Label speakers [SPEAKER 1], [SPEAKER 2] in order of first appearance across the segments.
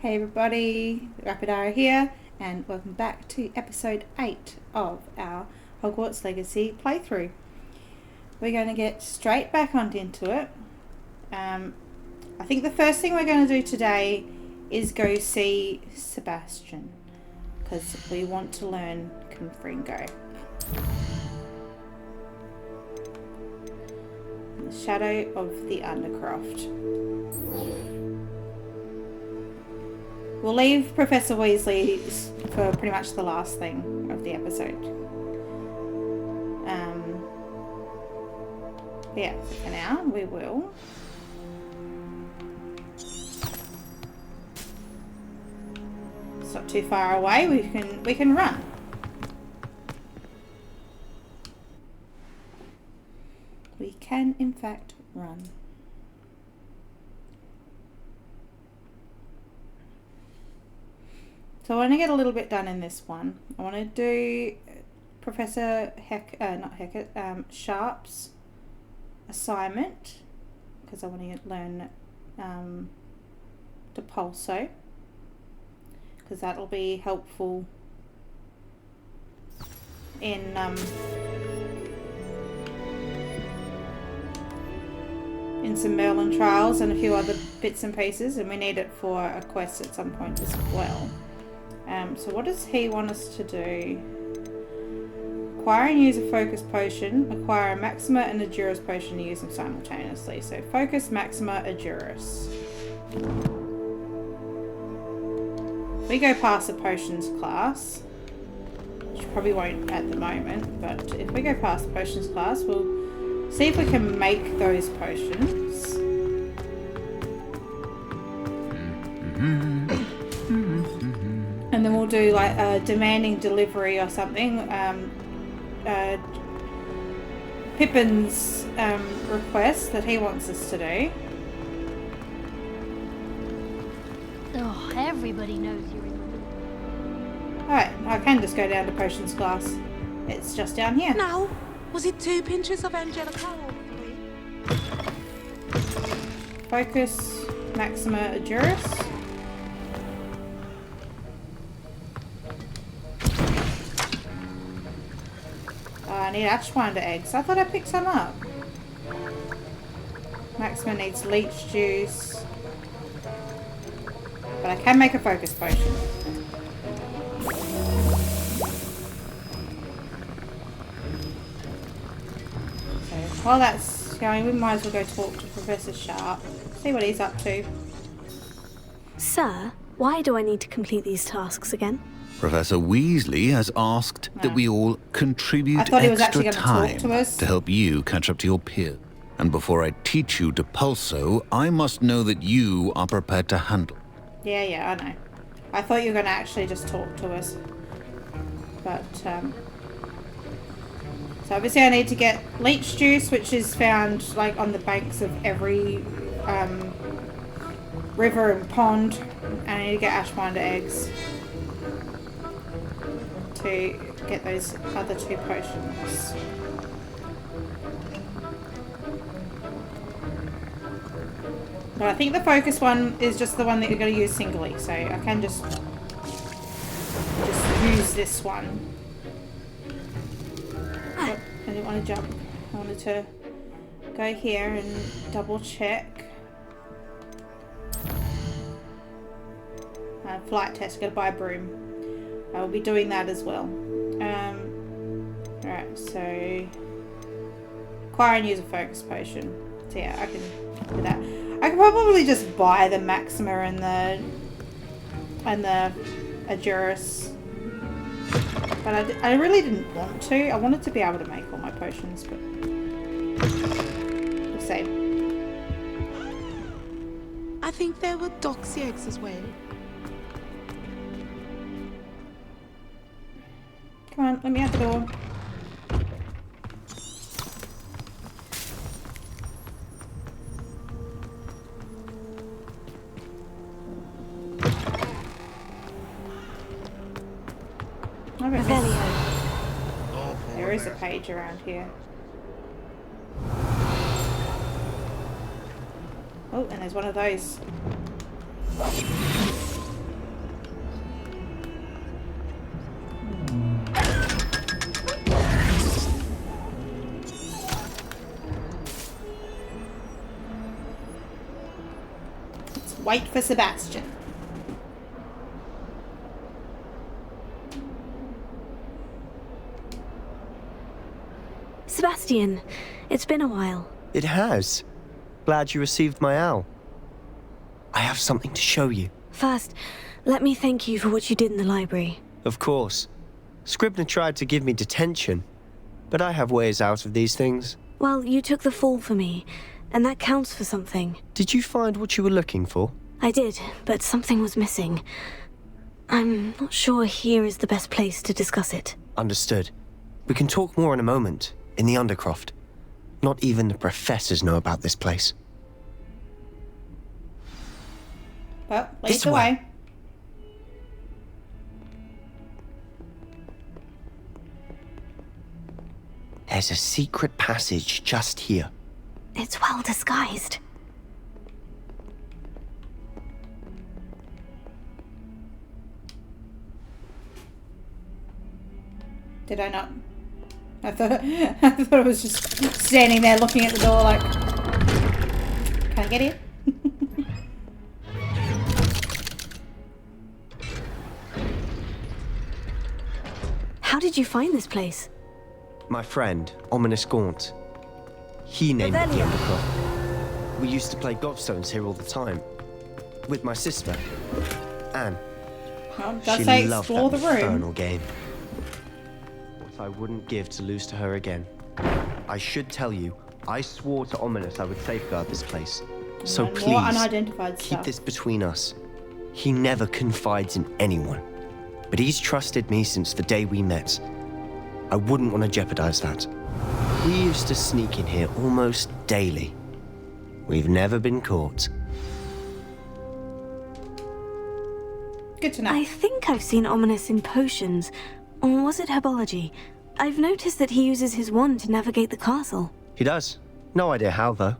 [SPEAKER 1] Hey everybody, Rapidara here, and welcome back to episode 8 of our Hogwarts Legacy playthrough. We're going to get straight back into it. I think the first thing we're going to do today is go see Sebastian, because we want to learn Confringo. The Shadow of the Undercroft. We'll leave Professor Weasley for pretty much the last thing of the episode. Yeah, so for now we will. It's not too far away. We can run. We can in fact run. So I want to get a little bit done in this one. I want to do Professor Sharp's assignment, because I want to learn Depulso, because that'll be helpful in some Merlin trials and a few other bits and pieces, and we need it for a quest at some point as well. So what does he want us to do? Acquire and use a focus potion. Acquire a Maxima and a Juris potion to use them simultaneously. So focus, Maxima, a Juris. We go past the potions class, which probably won't at the moment, but if we go past the potions class, we'll see if we can make those potions. And then we'll do like a demanding delivery or something. Pippin's request that he wants us to do.
[SPEAKER 2] Oh, everybody knows you're in the...
[SPEAKER 1] Alright, I can just go down to potions class. It's just down here.
[SPEAKER 3] Now, was it 2 pinches of Angelica?
[SPEAKER 1] Focus, Maxima, Juris. I need Ashwinder eggs. I thought I picked some up. Maxima needs leech juice. But I can make a focus potion. So while that's going, we might as well go talk to Professor Sharp. See what he's up to.
[SPEAKER 4] Sir, why do I need to complete these tasks again?
[SPEAKER 5] Professor Weasley has asked that we all contribute extra time to help you catch up to your peers. And before I teach you Depulso, I must know that you are prepared to handle.
[SPEAKER 1] Yeah, I know. I thought you were going to actually just talk to us. But, so obviously I need to get leech juice, which is found, like, on the banks of every, river and pond. And I need to get Ashwinder eggs to get those other 2 potions. But I think the focus one is just the one that you're going to use singly, so I can just use this one. But I didn't want to jump. I wanted to go here and double check. Flight test, got to buy a broom. I will be doing that as well. Alright, so acquire and use a focus potion. So yeah, I can do that. I could probably just buy the Maxima and the Juris. But I really didn't want to. I wanted to be able to make all my potions, but we'll see.
[SPEAKER 3] I think there were doxy eggs as well.
[SPEAKER 1] Come on, let me out the door. There is a page around here. Oh, and there's one of those. wait for Sebastian.
[SPEAKER 4] Sebastian, it's been a while.
[SPEAKER 6] It has. Glad you received my owl. I have something to show you.
[SPEAKER 4] First, let me thank you for what you did in the library.
[SPEAKER 6] Of course. Scribner tried to give me detention, but I have ways out of these things.
[SPEAKER 4] Well, you took the fall for me, and that counts for something.
[SPEAKER 6] Did you find what you were looking for?
[SPEAKER 4] I did, but something was missing. I'm not sure here is the best place to discuss it.
[SPEAKER 6] Understood. We can talk more in a moment, in the Undercroft. Not even the professors know about this place.
[SPEAKER 1] Well, lead the way.
[SPEAKER 6] There's a secret passage just here.
[SPEAKER 4] It's well disguised.
[SPEAKER 1] Did I not? I thought I was just standing there looking at the door like, can I get in?
[SPEAKER 4] How did you find this place?
[SPEAKER 6] My friend, Ominous Gaunt. He named it the Undercroft. We used to play gobstones here all the time. With my sister, Anne.
[SPEAKER 1] Well, does
[SPEAKER 6] she
[SPEAKER 1] say
[SPEAKER 6] loved
[SPEAKER 1] explore
[SPEAKER 6] that
[SPEAKER 1] the room.
[SPEAKER 6] infernal game. What I wouldn't give to lose to her again. I should tell you, I swore to Ominous I would safeguard this place. So
[SPEAKER 1] And
[SPEAKER 6] please,
[SPEAKER 1] more unidentified
[SPEAKER 6] keep
[SPEAKER 1] stuff.
[SPEAKER 6] this between us. He never confides in anyone. But he's trusted me since the day we met. I wouldn't want to jeopardize that. We used to sneak in here almost daily. We've never been caught.
[SPEAKER 1] Good to know.
[SPEAKER 4] I think I've seen Ominous in potions. Or was it herbology? I've noticed that he uses his wand to navigate the castle.
[SPEAKER 6] He does. No idea how, though.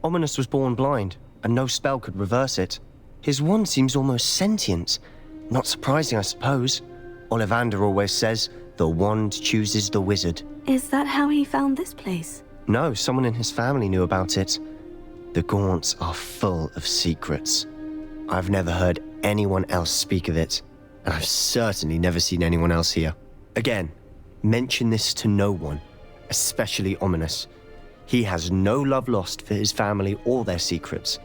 [SPEAKER 6] Ominous was born blind, and no spell could reverse it. His wand seems almost sentient. Not surprising, I suppose. Ollivander always says, the wand chooses the wizard.
[SPEAKER 4] Is that how he found this place?
[SPEAKER 6] No, someone in his family knew about it. The Gaunts are full of secrets. I've never heard anyone else speak of it, and I've certainly never seen anyone else here. Again, mention this to no one, especially Ominous. He has no love lost for his family or their secrets,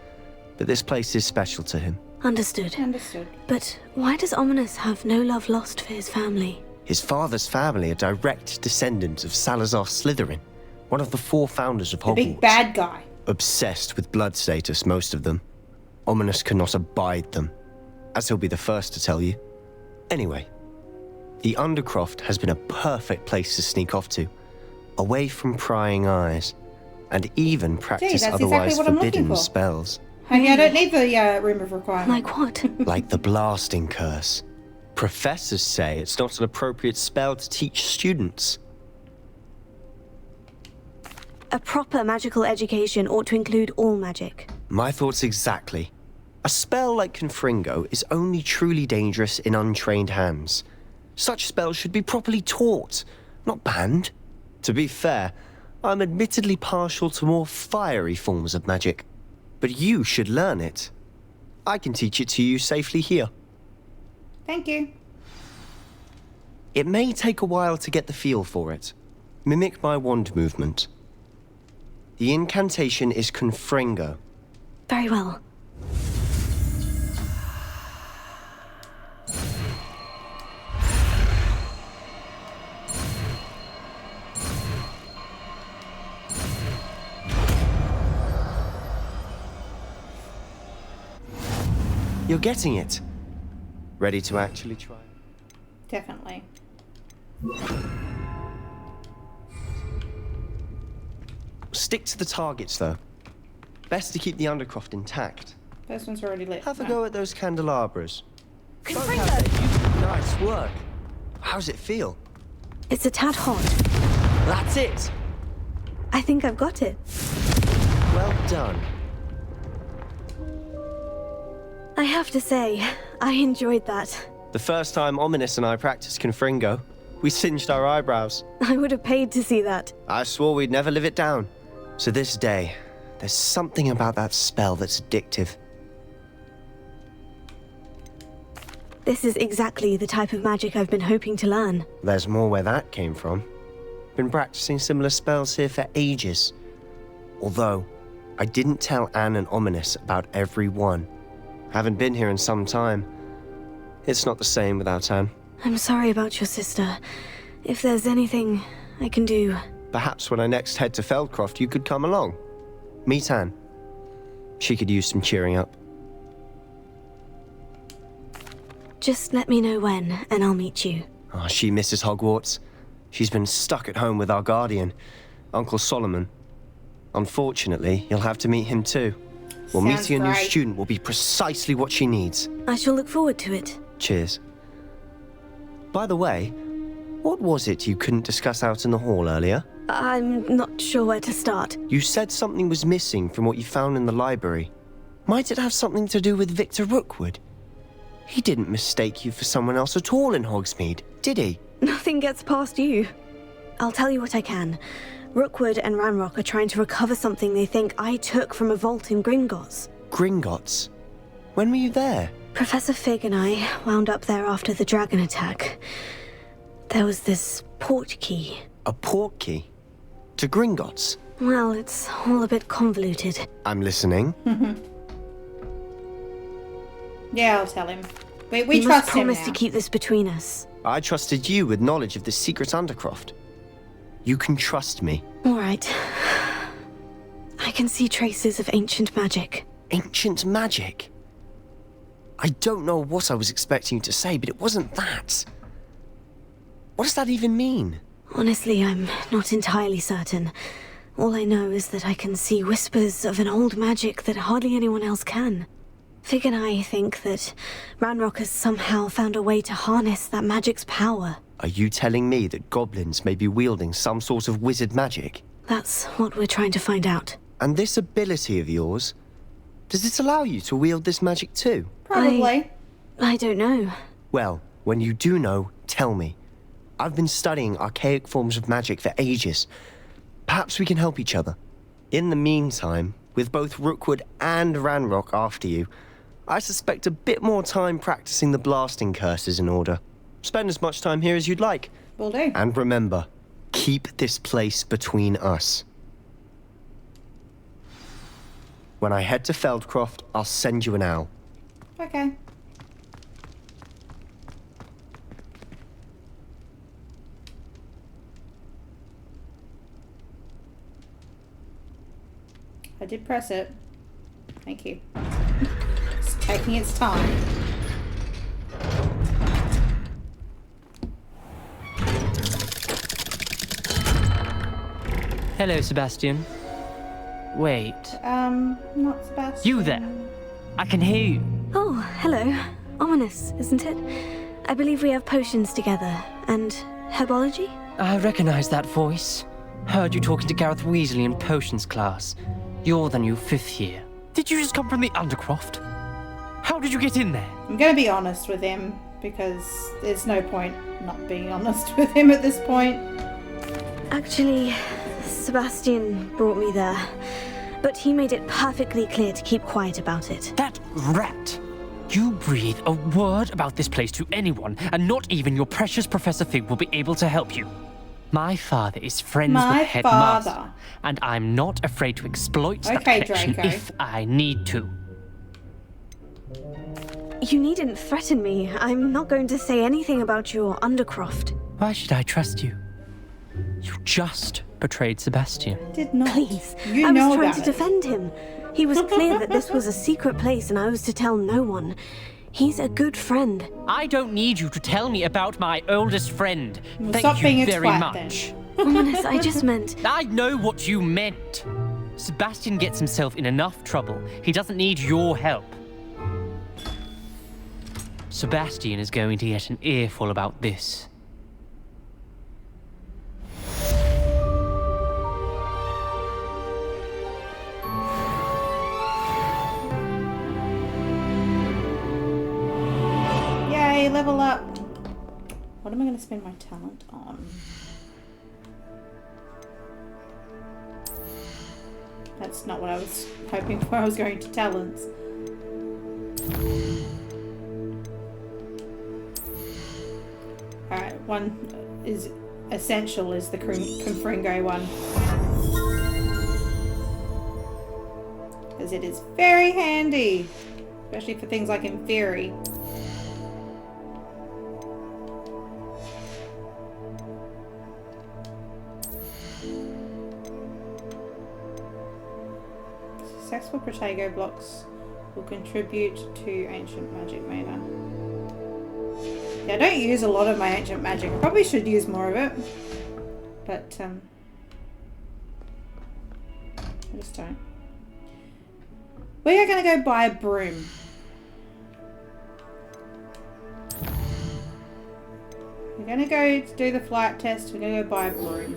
[SPEAKER 6] but this place is special to him.
[SPEAKER 4] Understood.
[SPEAKER 1] Understood.
[SPEAKER 4] But why does Ominous have no love lost for his family?
[SPEAKER 6] His father's family are direct descendants of Salazar Slytherin, one of the 4 founders of Hogwarts.
[SPEAKER 1] The big bad guy.
[SPEAKER 6] Obsessed with blood status, most of them. Ominous cannot abide them, as he'll be the first to tell you. Anyway, the Undercroft has been a perfect place to sneak off to, away from prying eyes, and even practice
[SPEAKER 1] that's
[SPEAKER 6] otherwise
[SPEAKER 1] exactly what I'm looking
[SPEAKER 6] forbidden
[SPEAKER 1] for.
[SPEAKER 6] spells.
[SPEAKER 1] Honey, I don't need the room of requirement.
[SPEAKER 4] Like what?
[SPEAKER 6] Like the blasting curse. Professors say it's not an appropriate spell to teach students.
[SPEAKER 4] A proper magical education ought to include all magic.
[SPEAKER 6] My thoughts exactly. A spell like Confringo is only truly dangerous in untrained hands. Such spells should be properly taught, not banned. To be fair, I'm admittedly partial to more fiery forms of magic. But you should learn it. I can teach it to you safely here.
[SPEAKER 1] Thank you.
[SPEAKER 6] It may take a while to get the feel for it. Mimic my wand movement. The incantation is Confringo.
[SPEAKER 4] Very well.
[SPEAKER 6] You're getting it. Ready to actually try?
[SPEAKER 1] Definitely.
[SPEAKER 6] Stick to the targets, though. Best to keep the Undercroft intact.
[SPEAKER 1] This one's already lit.
[SPEAKER 6] Have a
[SPEAKER 1] No.
[SPEAKER 6] go at those candelabras. Nice work. How's it feel?
[SPEAKER 4] It's a tad hot.
[SPEAKER 6] That's it.
[SPEAKER 4] I think I've got it.
[SPEAKER 6] Well done.
[SPEAKER 4] I have to say, I enjoyed that.
[SPEAKER 6] The first time Ominous and I practiced Confringo, we singed our eyebrows.
[SPEAKER 4] I would have paid to see that.
[SPEAKER 6] I swore we'd never live it down. To this day, there's something about that spell that's addictive.
[SPEAKER 4] This is exactly the type of magic I've been hoping to learn.
[SPEAKER 6] There's more where that came from. Been practicing similar spells here for ages. Although, I didn't tell Anne and Ominous about every one. Haven't been here in some time. It's not the same without Anne.
[SPEAKER 4] I'm sorry about your sister. If there's anything I can do...
[SPEAKER 6] Perhaps when I next head to Feldcroft, you could come along. Meet Anne. She could use some cheering up.
[SPEAKER 4] Just let me know when, and I'll meet you.
[SPEAKER 6] Oh, she misses Hogwarts. She's been stuck at home with our guardian, Uncle Solomon. Unfortunately, you'll have to meet him too. Well, meeting a new student will be precisely what she needs.
[SPEAKER 4] I shall look forward to it.
[SPEAKER 6] Cheers. By the way, what was it you couldn't discuss out in the hall earlier?
[SPEAKER 4] I'm not sure where to start.
[SPEAKER 6] You said something was missing from what you found in the library. Might it have something to do with Victor Rookwood? He didn't mistake you for someone else at all in Hogsmeade, did he?
[SPEAKER 4] Nothing gets past you. I'll tell you what I can. Rookwood and Ranrock are trying to recover something they think I took from a vault in Gringotts.
[SPEAKER 6] Gringotts? When were you there?
[SPEAKER 4] Professor Fig and I wound up there after the dragon attack. There was this port key.
[SPEAKER 6] A port key? To Gringotts?
[SPEAKER 4] Well, it's all a bit convoluted.
[SPEAKER 6] I'm listening.
[SPEAKER 1] Yeah, I'll tell him. We
[SPEAKER 4] you
[SPEAKER 1] trust
[SPEAKER 4] must
[SPEAKER 1] him
[SPEAKER 4] promise
[SPEAKER 1] now.
[SPEAKER 4] to keep this between us.
[SPEAKER 6] I trusted you with knowledge of the secret Undercroft. You can trust me.
[SPEAKER 4] All right. I can see traces of ancient magic.
[SPEAKER 6] Ancient magic? I don't know what I was expecting you to say, but it wasn't that. What does that even mean?
[SPEAKER 4] Honestly, I'm not entirely certain. All I know is that I can see whispers of an old magic that hardly anyone else can. Fig and I think that Ranrock has somehow found a way to harness that magic's power.
[SPEAKER 6] Are you telling me that goblins may be wielding some sort of wizard magic?
[SPEAKER 4] That's what we're trying to find out.
[SPEAKER 6] And this ability of yours, does it allow you to wield this magic too?
[SPEAKER 1] Probably.
[SPEAKER 4] I don't know.
[SPEAKER 6] Well, when you do know, tell me. I've been studying archaic forms of magic for ages. Perhaps we can help each other. In the meantime, with both Rookwood and Ranrock after you, I suspect a bit more time practicing the blasting curses in order. Spend as much time here as you'd like.
[SPEAKER 1] Will do.
[SPEAKER 6] And remember, keep this place between us. When I head to Feldcroft, I'll send you an owl.
[SPEAKER 1] Okay. I did press it. Thank you. It's taking its time.
[SPEAKER 7] Hello, Sebastian. Wait.
[SPEAKER 1] Not Sebastian.
[SPEAKER 7] You there? I can hear you.
[SPEAKER 4] Oh, hello. Ominous, isn't it? I believe we have potions together. And herbology?
[SPEAKER 7] I recognize that voice. Heard you talking to Gareth Weasley in potions class. You're the new 5th year. Did you just come from the Undercroft? How did you get in there?
[SPEAKER 1] I'm going to be honest with him, because there's no point not being honest with him at this point.
[SPEAKER 4] Actually, Sebastian brought me there. But he made it perfectly clear to keep quiet about it.
[SPEAKER 7] That rat! You breathe a word about this place to anyone, and not even your precious Professor Fig will be able to help you. My father is friends with the headmaster, and I'm not afraid to exploit that connection if I need to.
[SPEAKER 4] You needn't threaten me. I'm not going to say anything about your Undercroft.
[SPEAKER 7] Why should I trust you? You just betrayed Sebastian.
[SPEAKER 1] Did not.
[SPEAKER 4] Please,
[SPEAKER 1] You
[SPEAKER 4] I
[SPEAKER 1] know
[SPEAKER 4] was trying
[SPEAKER 1] about
[SPEAKER 4] to defend him. He was clear that this was a secret place and I was to tell no one. He's a good friend.
[SPEAKER 7] I don't need you to tell me about my oldest friend.
[SPEAKER 1] Well,
[SPEAKER 7] Thank
[SPEAKER 1] stop
[SPEAKER 7] you
[SPEAKER 1] being a
[SPEAKER 7] very
[SPEAKER 1] twat,
[SPEAKER 7] much.
[SPEAKER 4] Ominous, I just meant...
[SPEAKER 7] I know what you meant. Sebastian gets himself in enough trouble. He doesn't need your help. Sebastian is going to get an earful about this.
[SPEAKER 1] Yay, level up. What am I going to spend my talent on? That's not what I was hoping for. I was going to talents. one is essential is the Confringo one. Because it is very handy. Especially for things like in theory. Successful Protego blocks will contribute to Ancient Magic Mana. Yeah, I don't use a lot of my Ancient Magic. I probably should use more of it. But, I just don't. We are going to go buy a broom. We're going to go do the flight test. We're going to go buy a broom.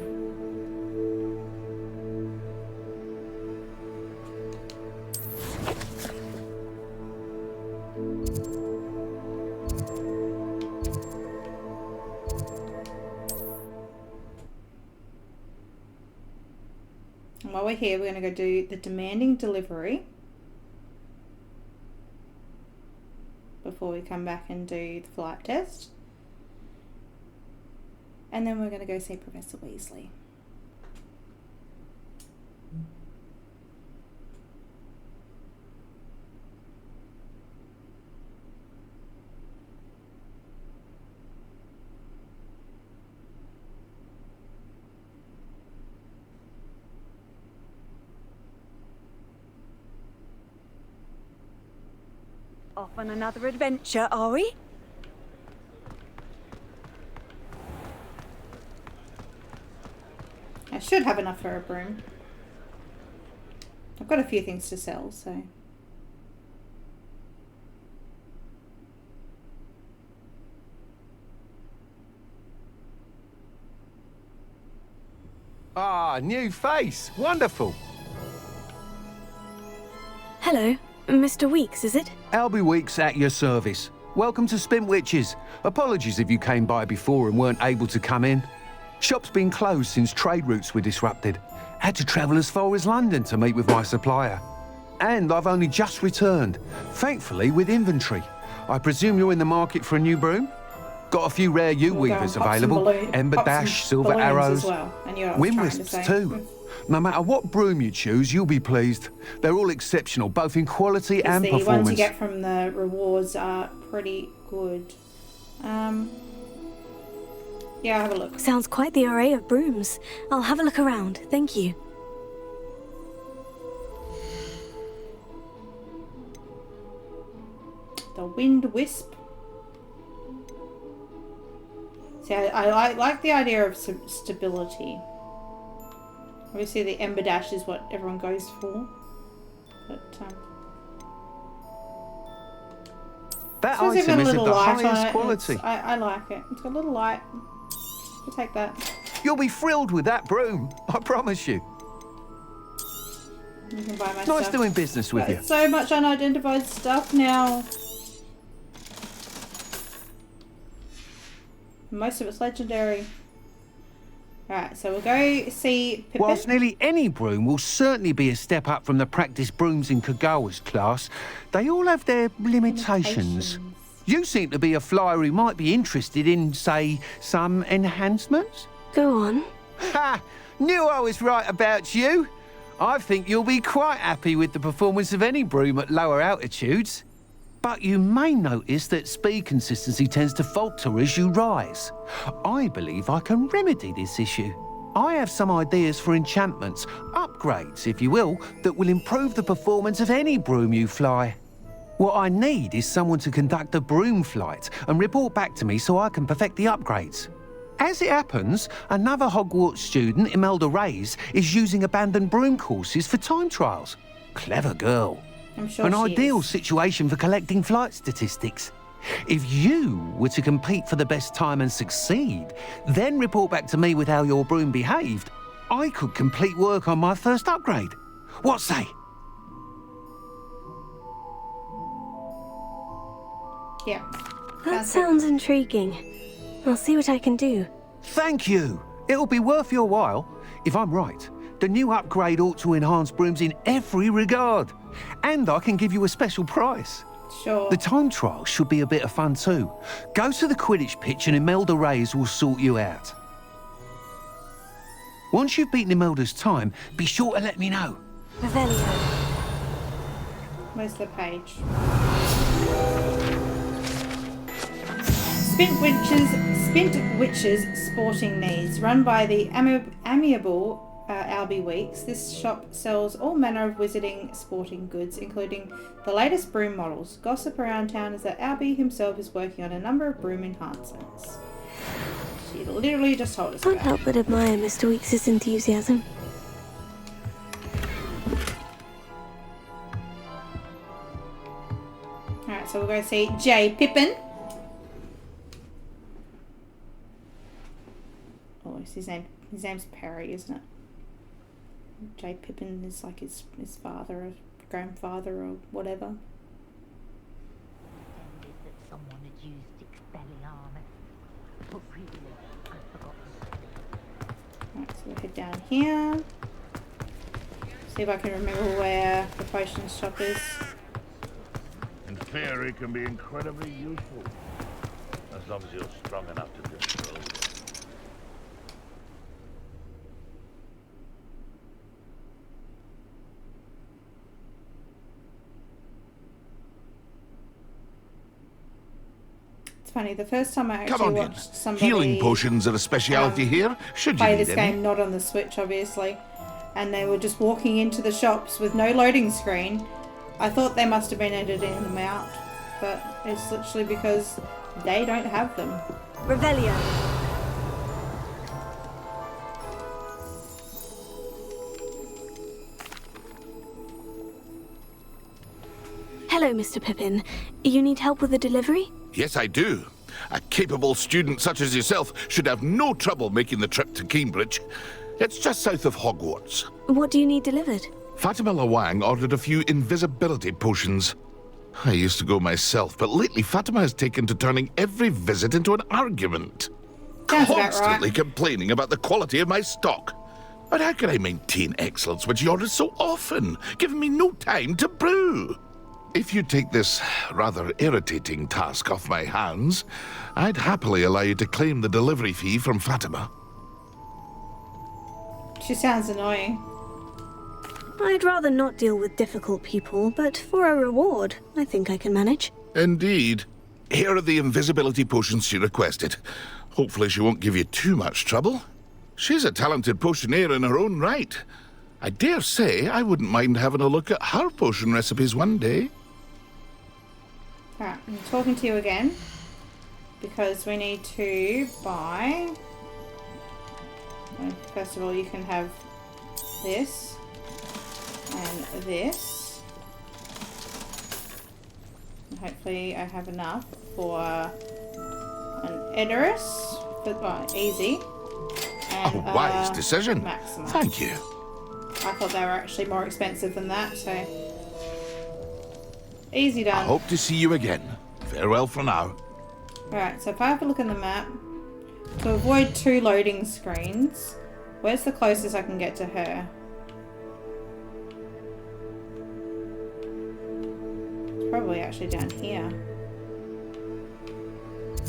[SPEAKER 1] And while we're here, we're going to go do the demanding delivery before we come back and do the flight test. And then we're going to go see Professor Weasley.
[SPEAKER 4] Off on another adventure, are we?
[SPEAKER 1] I should have enough for a broom. I've got a few things to sell, so...
[SPEAKER 8] Ah, new face. Wonderful.
[SPEAKER 4] Hello, Mr. Weeks, is it?
[SPEAKER 8] Albie Weeks at your service. Welcome to Spintwitches. Apologies if you came by before and weren't able to come in. Shop's been closed since trade routes were disrupted. Had to travel as far as London to meet with my supplier. And I've only just returned, thankfully with inventory. I presume you're in the market for a new broom? Got a few rare U-weavers available. Ember Dash, Silver Arrows,
[SPEAKER 1] well.
[SPEAKER 8] Wind Wisps too. No matter what broom you choose, you'll be pleased. They're all exceptional, both in quality and performance.
[SPEAKER 1] The ones you get from the rewards are pretty good. Yeah, I'll have a look.
[SPEAKER 4] Sounds quite the array of brooms. I'll have a look around, thank you.
[SPEAKER 1] The Wind Wisp. See, I like the idea of stability. Obviously the Ember Dash is what everyone goes for. But,
[SPEAKER 8] that item is of the highest quality.
[SPEAKER 1] I like it. It's got a little light. We'll take that.
[SPEAKER 8] You'll be thrilled with that broom, I promise you.
[SPEAKER 1] You can buy my
[SPEAKER 8] Nice
[SPEAKER 1] stuff.
[SPEAKER 8] doing business with you.
[SPEAKER 1] So much unidentified stuff now. Most of it's legendary. Alright, so we'll go see Pippin.
[SPEAKER 8] Whilst nearly any broom will certainly be a step up from the practice brooms in Kagawa's class, they all have their limitations. You seem to be a flyer who might be interested in, say, some enhancements?
[SPEAKER 4] Go on.
[SPEAKER 8] Ha! Knew I was right about you. I think you'll be quite happy with the performance of any broom at lower altitudes. But you may notice that speed consistency tends to falter as you rise. I believe I can remedy this issue. I have some ideas for enchantments, upgrades, if you will, that will improve the performance of any broom you fly. What I need is someone to conduct a broom flight and report back to me so I can perfect the upgrades. As it happens, another Hogwarts student, Imelda Reyes, is using abandoned broom courses for time trials. Clever girl.
[SPEAKER 1] I'm sure
[SPEAKER 8] An
[SPEAKER 1] she
[SPEAKER 8] ideal
[SPEAKER 1] is.
[SPEAKER 8] situation for collecting flight statistics. If you were to compete for the best time and succeed, then report back to me with how your broom behaved, I could complete work on my first upgrade. What say?
[SPEAKER 1] Yeah.
[SPEAKER 4] That sounds intriguing. I'll see what I can do.
[SPEAKER 8] Thank you. It'll be worth your while. If I'm right, the new upgrade ought to enhance brooms in every regard. And I can give you a special price.
[SPEAKER 1] Sure.
[SPEAKER 8] The time trial should be a bit of fun too. Go to the Quidditch pitch and Imelda Reyes will sort you out. Once you've beaten Imelda's time, be sure to let me know.
[SPEAKER 4] Revelio.
[SPEAKER 1] Where's the page? Spint Witches Sporting Needs, run by the amiable Albie Weeks. This shop sells all manner of wizarding sporting goods, including the latest broom models. Gossip around town is that Albie himself is working on a number of broom enhancements. She literally just told us.
[SPEAKER 4] Can't help but admire Mr. Weeks' enthusiasm.
[SPEAKER 1] Alright, so we'll go see J. Pippin. Oh, it's his name. His name's Perry, isn't it? J. Pippin is like his father or grandfather or whatever.
[SPEAKER 9] Someone had used Expelliarmus. But really, I've forgotten.
[SPEAKER 1] Alright, so we'll head down here. See if I can remember where the potion shop is.
[SPEAKER 10] And fairy can be incredibly useful. As long as you're strong enough to control it.
[SPEAKER 1] It's funny, the first time I actually watched somebody
[SPEAKER 10] Healing potions are a speciality here. Should you
[SPEAKER 1] play
[SPEAKER 10] need
[SPEAKER 1] this
[SPEAKER 10] any?
[SPEAKER 1] game, not on the Switch obviously, and they were just walking into the shops with no loading screen, I thought they must have been editing them out, but it's literally because they don't have them.
[SPEAKER 4] Revelio. Hello, Mr. Pippin. You need help with a delivery?
[SPEAKER 10] Yes, I do. A capable student such as yourself should have no trouble making the trip to Cambridge. It's just south of Hogwarts.
[SPEAKER 4] What do you need delivered?
[SPEAKER 10] Fatima Lawang ordered a few invisibility potions. I used to go myself, but lately Fatima has taken to turning every visit into an argument.
[SPEAKER 1] Sounds about
[SPEAKER 10] Constantly
[SPEAKER 1] right.
[SPEAKER 10] complaining about the quality of my stock. But how can I maintain excellence when she orders so often, giving me no time to brew? If you take this rather irritating task off my hands, I'd happily allow you to claim the delivery fee from Fatima.
[SPEAKER 1] She sounds annoying.
[SPEAKER 4] I'd rather not deal with difficult people, but for a reward, I think I can manage.
[SPEAKER 10] Indeed. Here are the invisibility potions she requested. Hopefully she won't give you too much trouble. She's a talented potioneer in her own right. I dare say I wouldn't mind having a look at her potion recipes one day.
[SPEAKER 1] Alright, I'm talking to you again because we need to buy. First of all, you can have this and this. And hopefully I have enough for an Edoris, but easy. And
[SPEAKER 10] A wise decision.
[SPEAKER 1] Maxima.
[SPEAKER 10] Thank you.
[SPEAKER 1] I thought they were actually more expensive than that, so easy done.
[SPEAKER 10] I hope to see you again. Farewell for now.
[SPEAKER 1] Alright, so if I have a look in the map, to avoid 2 loading screens, where's the closest I can get to her? It's probably actually down here.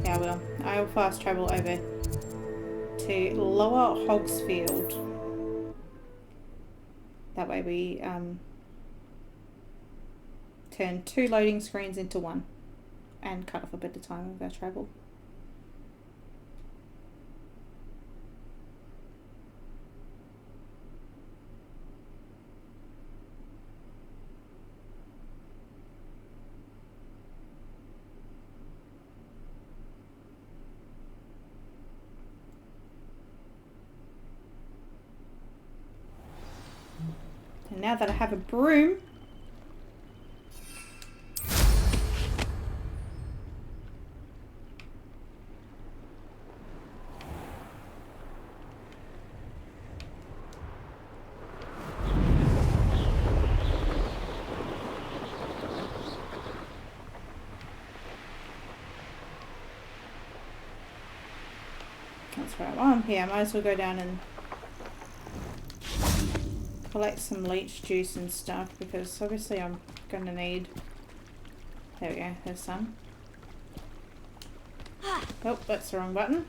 [SPEAKER 1] Yeah, I will. I will fast travel over to Lower Hogsfield. That way we turn 2 loading screens into 1 and cut off a bit of time of our travel. And now that I have a broom, that's right. While I'm here, I might as well go down and collect some leech juice and stuff, because obviously I'm going to need There we go, there's some. Oh, that's the wrong button.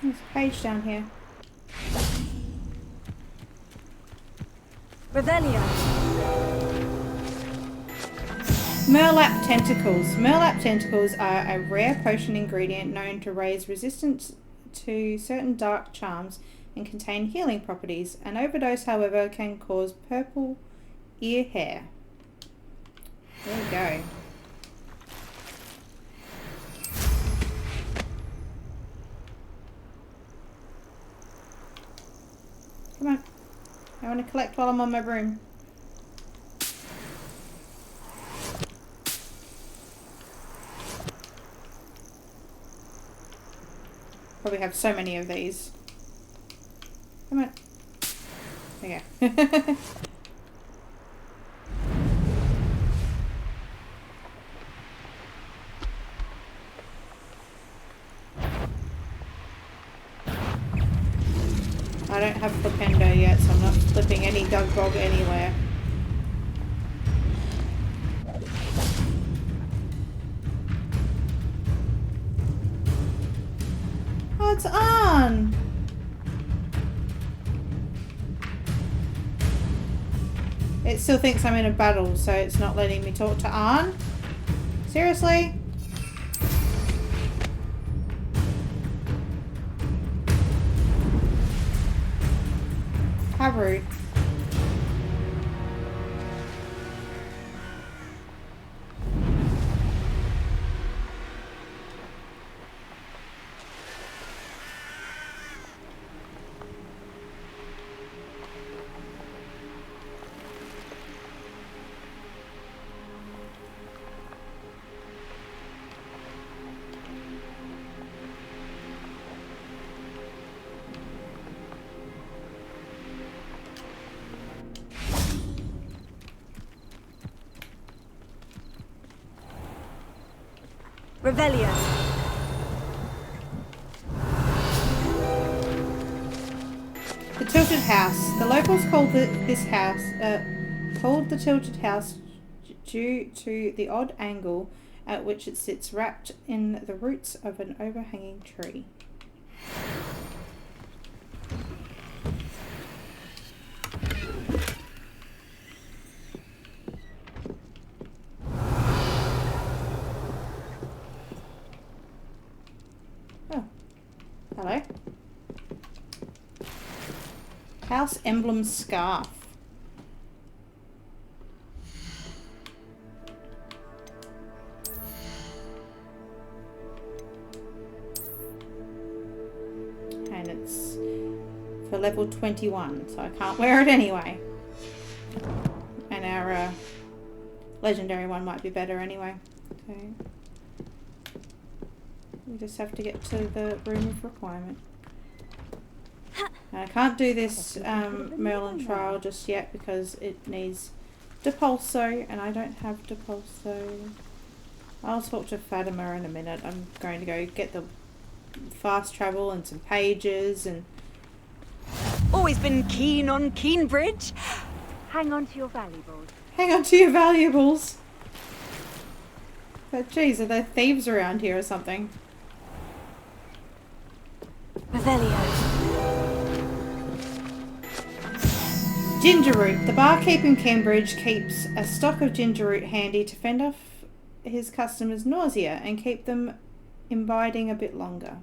[SPEAKER 1] There's a page down here.
[SPEAKER 4] Revelio.
[SPEAKER 1] Merlap tentacles. Merlap tentacles are a rare potion ingredient known to raise resistance to certain dark charms and contain healing properties. An overdose, however, can cause purple ear hair. There you go. Come on. I want to collect while I'm on my broom. Probably have so many of these. Come on. There you go. I don't have Flipendo yet, so I'm not flipping any Dug Bog anywhere. Oh, it's on! It still thinks I'm in a battle, so it's not letting me talk to Arn? Seriously? How rude.
[SPEAKER 4] Revelio.
[SPEAKER 1] The Tilted House. The locals called this house, called the Tilted House due to the odd angle at which it sits wrapped in the roots of an overhanging tree. Hello. House Emblem Scarf. And it's for level 21, so I can't wear it anyway. And our legendary one might be better anyway. So we just have to get to the room of requirement. Now, I can't do this Merlin trial just yet because it needs Depulso, and I don't have Depulso. I'll talk to Fatima in a minute. I'm going to go get the fast travel and some pages and...
[SPEAKER 4] Always been keen on Keenbridge.
[SPEAKER 9] Hang on to your valuables.
[SPEAKER 1] Hang on to your valuables. But geez, are there thieves around here or something?
[SPEAKER 4] Revelio.
[SPEAKER 1] Ginger root. The barkeep in Cambridge keeps a stock of ginger root handy to fend off his customers' nausea and keep them imbibing a bit longer.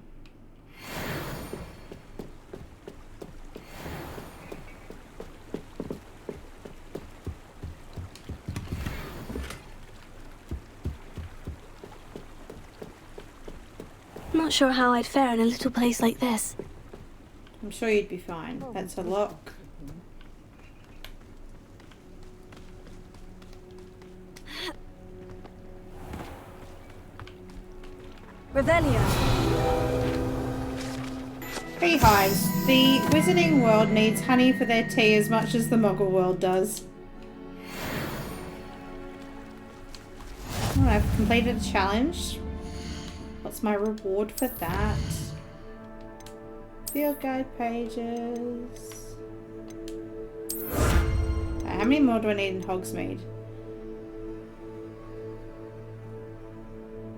[SPEAKER 4] Not sure how I'd fare in a little place like this.
[SPEAKER 1] I'm sure you'd be fine. That's a lock.
[SPEAKER 4] Revelio.
[SPEAKER 1] Beehives. The Wizarding world needs honey for their tea as much as the Muggle world does. Oh, I've completed a challenge. What's what's my reward for that? Field guide pages. How many more do I need in Hogsmeade?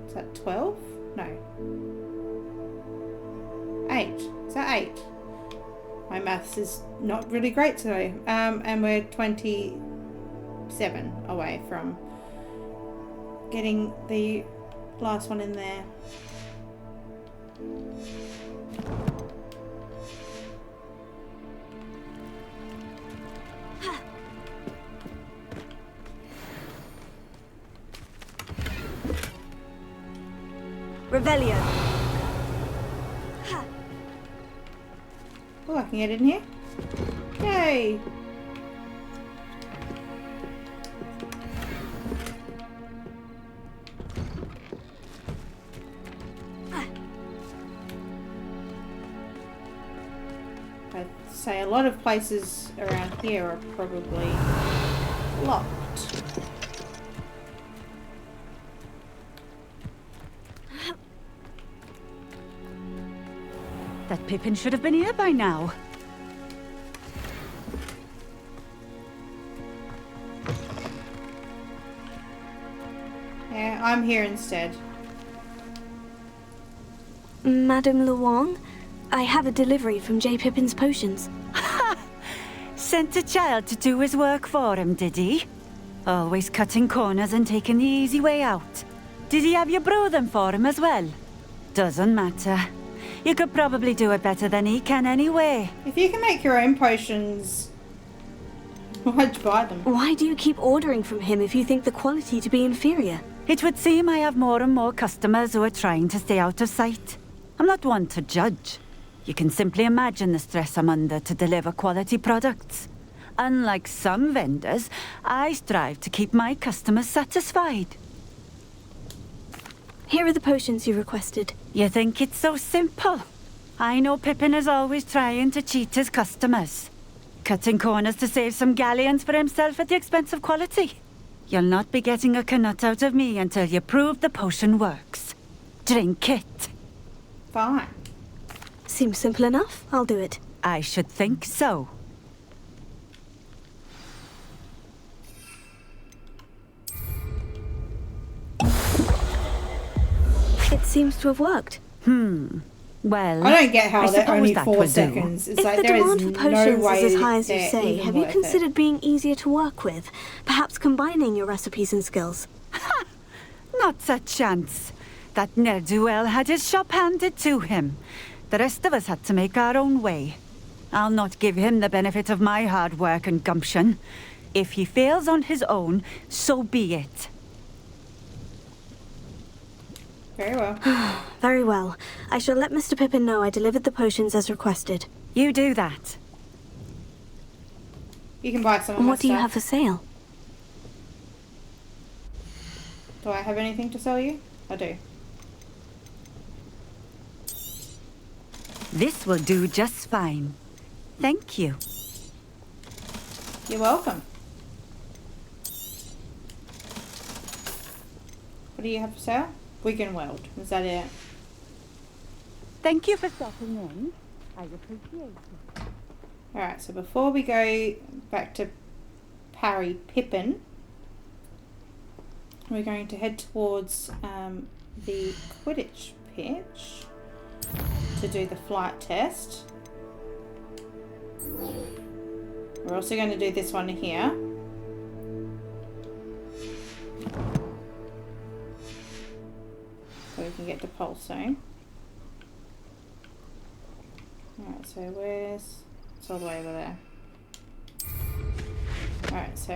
[SPEAKER 1] Is that 12? No. 8. Is that 8? My maths is not really great today. And we're 27 away from getting the last one in there.
[SPEAKER 4] Revelio.
[SPEAKER 1] Oh, I can get in here. Yay! I'd say a lot of places around here are probably locked.
[SPEAKER 11] That Pippin should have been here by now.
[SPEAKER 1] Yeah, I'm here instead.
[SPEAKER 4] Madame Luong, I have a delivery from J. Pippin's potions.
[SPEAKER 11] Sent a child to do his work for him, did he? Always cutting corners and taking the easy way out. Did he have you brew them for him as well? Doesn't matter. You could probably do it better than he can anyway.
[SPEAKER 1] If you can make your own potions, why'd you buy them?
[SPEAKER 4] Why do you keep ordering from him if you think the quality to be inferior?
[SPEAKER 11] It would seem I have more and more customers who are trying to stay out of sight. I'm not one to judge. You can simply imagine the stress I'm under to deliver quality products. Unlike some vendors, I strive to keep my customers satisfied.
[SPEAKER 4] Here are the potions you requested.
[SPEAKER 11] You think it's so simple? I know Pippin is always trying to cheat his customers. Cutting corners to save some galleons for himself at the expense of quality. You'll not be getting a canut out of me until you prove the potion works. Drink it.
[SPEAKER 1] Fine.
[SPEAKER 4] Seems simple enough. I'll do it.
[SPEAKER 11] I should think so.
[SPEAKER 4] It seems to have worked.
[SPEAKER 11] Well,
[SPEAKER 1] I don't get how they're only
[SPEAKER 11] that
[SPEAKER 1] 4
[SPEAKER 11] will
[SPEAKER 1] seconds.
[SPEAKER 11] do.
[SPEAKER 1] It's
[SPEAKER 4] If
[SPEAKER 1] like
[SPEAKER 4] the
[SPEAKER 1] there
[SPEAKER 4] demand
[SPEAKER 1] is
[SPEAKER 4] for
[SPEAKER 1] no
[SPEAKER 4] potions
[SPEAKER 1] way
[SPEAKER 4] is as high as you
[SPEAKER 1] they're
[SPEAKER 4] say,
[SPEAKER 1] even
[SPEAKER 4] have you
[SPEAKER 1] worth it.
[SPEAKER 4] considered being easier to work with? Perhaps combining your recipes and skills?
[SPEAKER 11] Not a chance. That ne'er-do-well had his shop handed to him. The rest of us had to make our own way. I'll not give him the benefit of my hard work and gumption. If he fails on his own, so be it.
[SPEAKER 1] Very well.
[SPEAKER 4] Very well. I shall let Mr. Pippin know I delivered the potions as requested.
[SPEAKER 11] You do that.
[SPEAKER 1] You can buy some of
[SPEAKER 4] And
[SPEAKER 1] my
[SPEAKER 4] what do you
[SPEAKER 1] stuff.
[SPEAKER 4] have for sale?
[SPEAKER 1] Do I have anything to sell you? I do.
[SPEAKER 11] This will do just fine. Thank you.
[SPEAKER 1] You're welcome. What do you have for sale? Wigan World. Is that it?
[SPEAKER 11] Thank you for stopping in. I appreciate it.
[SPEAKER 1] Alright, so before we go back to Parry Pippin, we're going to head towards the Quidditch pitch to do the flight test. We're also going to do this one here. So we can get to Pulso. Alright, so where's... It's all the way over there. Alright, so...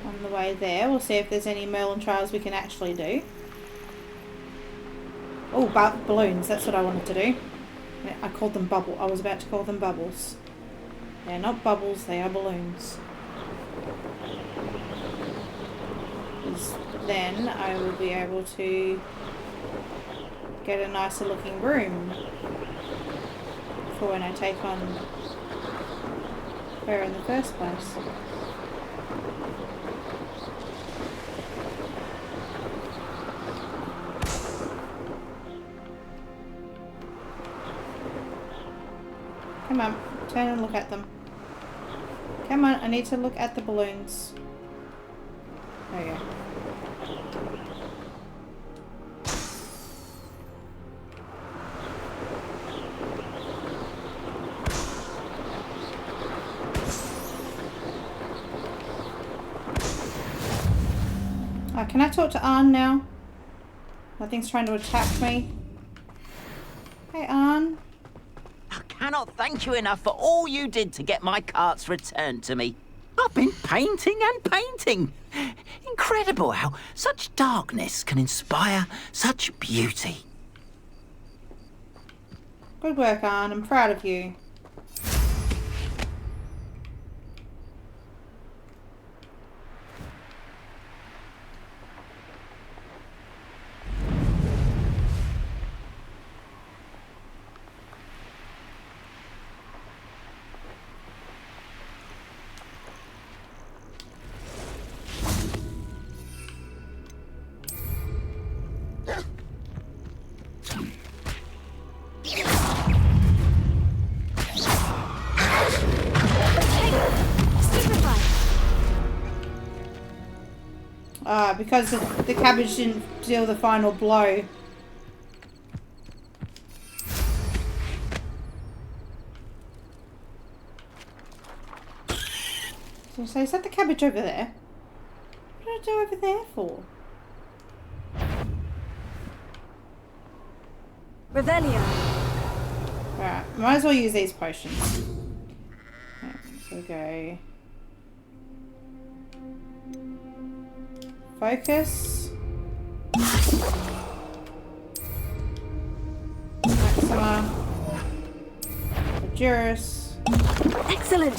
[SPEAKER 1] on the way there, we'll see if there's any Merlin trials we can actually do. Oh, balloons, that's what I wanted to do. I called them bubble. I was about to call them bubbles. They're not bubbles, they are balloons. Because then I will be able to get a nicer looking room for when I take on her in the first place. Come on, turn and look at them. Come on, I need to look at the balloons. There you go. Can I talk to Arn now? Nothing's trying to attack me. Hey, Arn.
[SPEAKER 12] I cannot thank you enough for all you did to get my carts returned to me. I've been painting and painting. Incredible how such darkness can inspire such beauty.
[SPEAKER 1] Good work, Arn. I'm proud of you. Because the cabbage didn't deal the final blow. So is that the cabbage over there? What did I do over there for?
[SPEAKER 4] Revelio.
[SPEAKER 1] Alright, might as well use these potions. Okay, so we go. Focus. Maxima. Juris.
[SPEAKER 4] Excellent.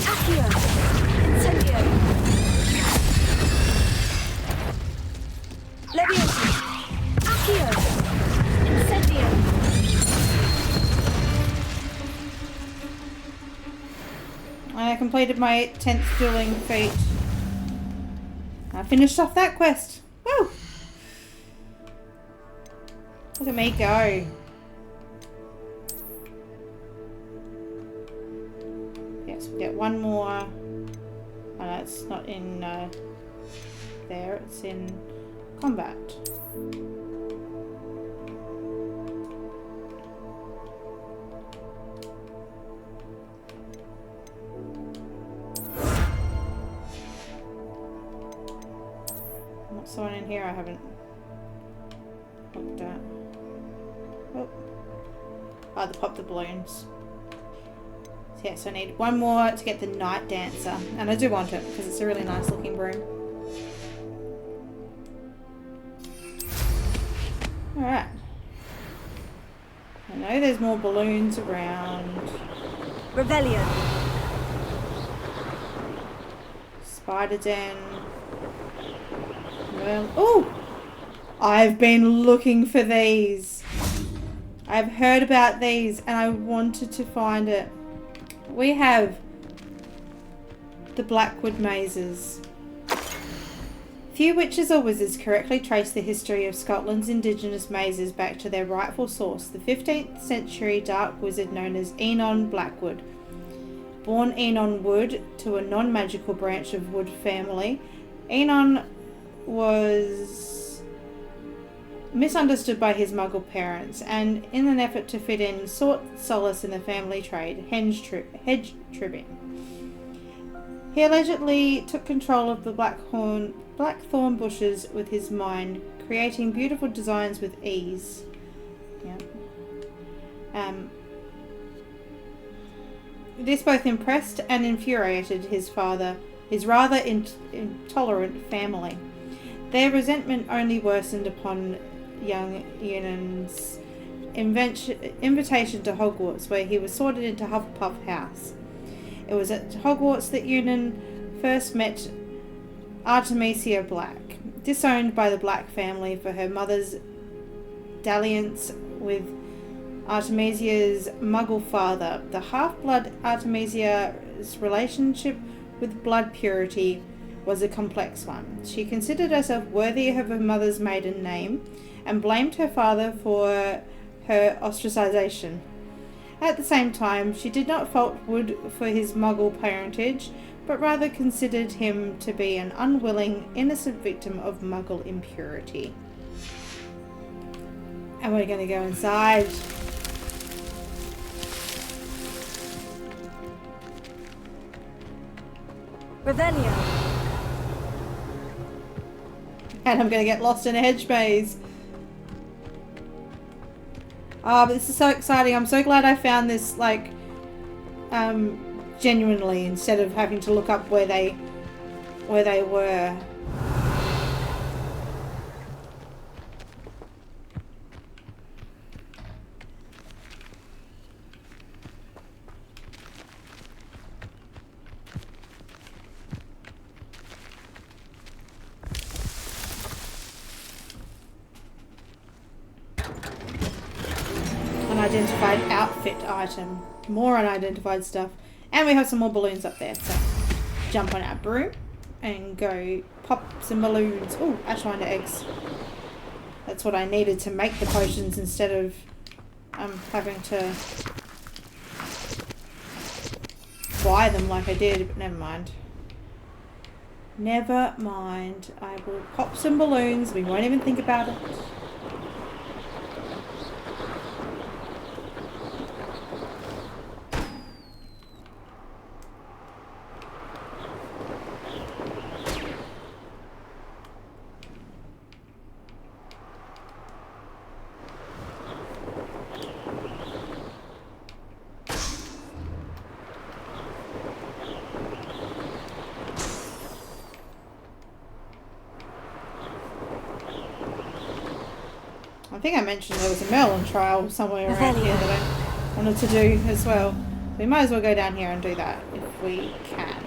[SPEAKER 4] Accio. Incendio. Leviosa. Accio. Incendio.
[SPEAKER 1] I completed my 10th dueling feat. I finished off that quest. Woo! Look at me go. Yes, we get one more. Oh no, it's not in there, it's in combat. Someone in here I haven't looked at. Oh, they popped the balloons. So yes, I need one more to get the Night Dancer, and I do want it because it's a really nice looking broom. Alright. I know there's more balloons around.
[SPEAKER 4] Revelio.
[SPEAKER 1] Spider Den. Well, oh! I've been looking for these. I've heard about these and I wanted to find it. We have the Blackwood mazes. Few witches or wizards correctly trace the history of Scotland's indigenous mazes back to their rightful source, the 15th century dark wizard known as Enon Blackwood. Born Enon Wood to a non-magical branch of Wood family, Enon was misunderstood by his Muggle parents, and in an effort to fit in, sought solace in the family trade, hedge trimming. He allegedly took control of the blackthorn bushes with his mind, creating beautiful designs with ease. This both impressed and infuriated his father, his rather intolerant family. Their resentment only worsened upon young Eunan's invitation to Hogwarts, where he was sorted into Hufflepuff House. It was at Hogwarts that Eunan first met Artemisia Black, disowned by the Black family for her mother's dalliance with Artemisia's Muggle father. The half-blood Artemisia's relationship with blood purity was a complex one. She considered herself worthy of her mother's maiden name and blamed her father for her ostracization. At the same time, she did not fault Wood for his Muggle parentage, but rather considered him to be an unwilling, innocent victim of Muggle impurity. And we're going to go inside.
[SPEAKER 4] Revelio.
[SPEAKER 1] And I'm going to get lost in a hedge maze. Oh, but this is so exciting. I'm so glad I found this, like, genuinely, instead of having to look up where they were. Unidentified outfit item. More unidentified stuff. And we have some more balloons up there. So jump on our broom and go pop some balloons. Oh, Ashwinder eggs. That's what I needed to make the potions instead of having to buy them like I did. But never mind. Never mind. I will pop some balloons. We won't even think about it. I think I mentioned there was a Merlin trial somewhere around here that I wanted to do as well. We might as well go down here and do that if we can.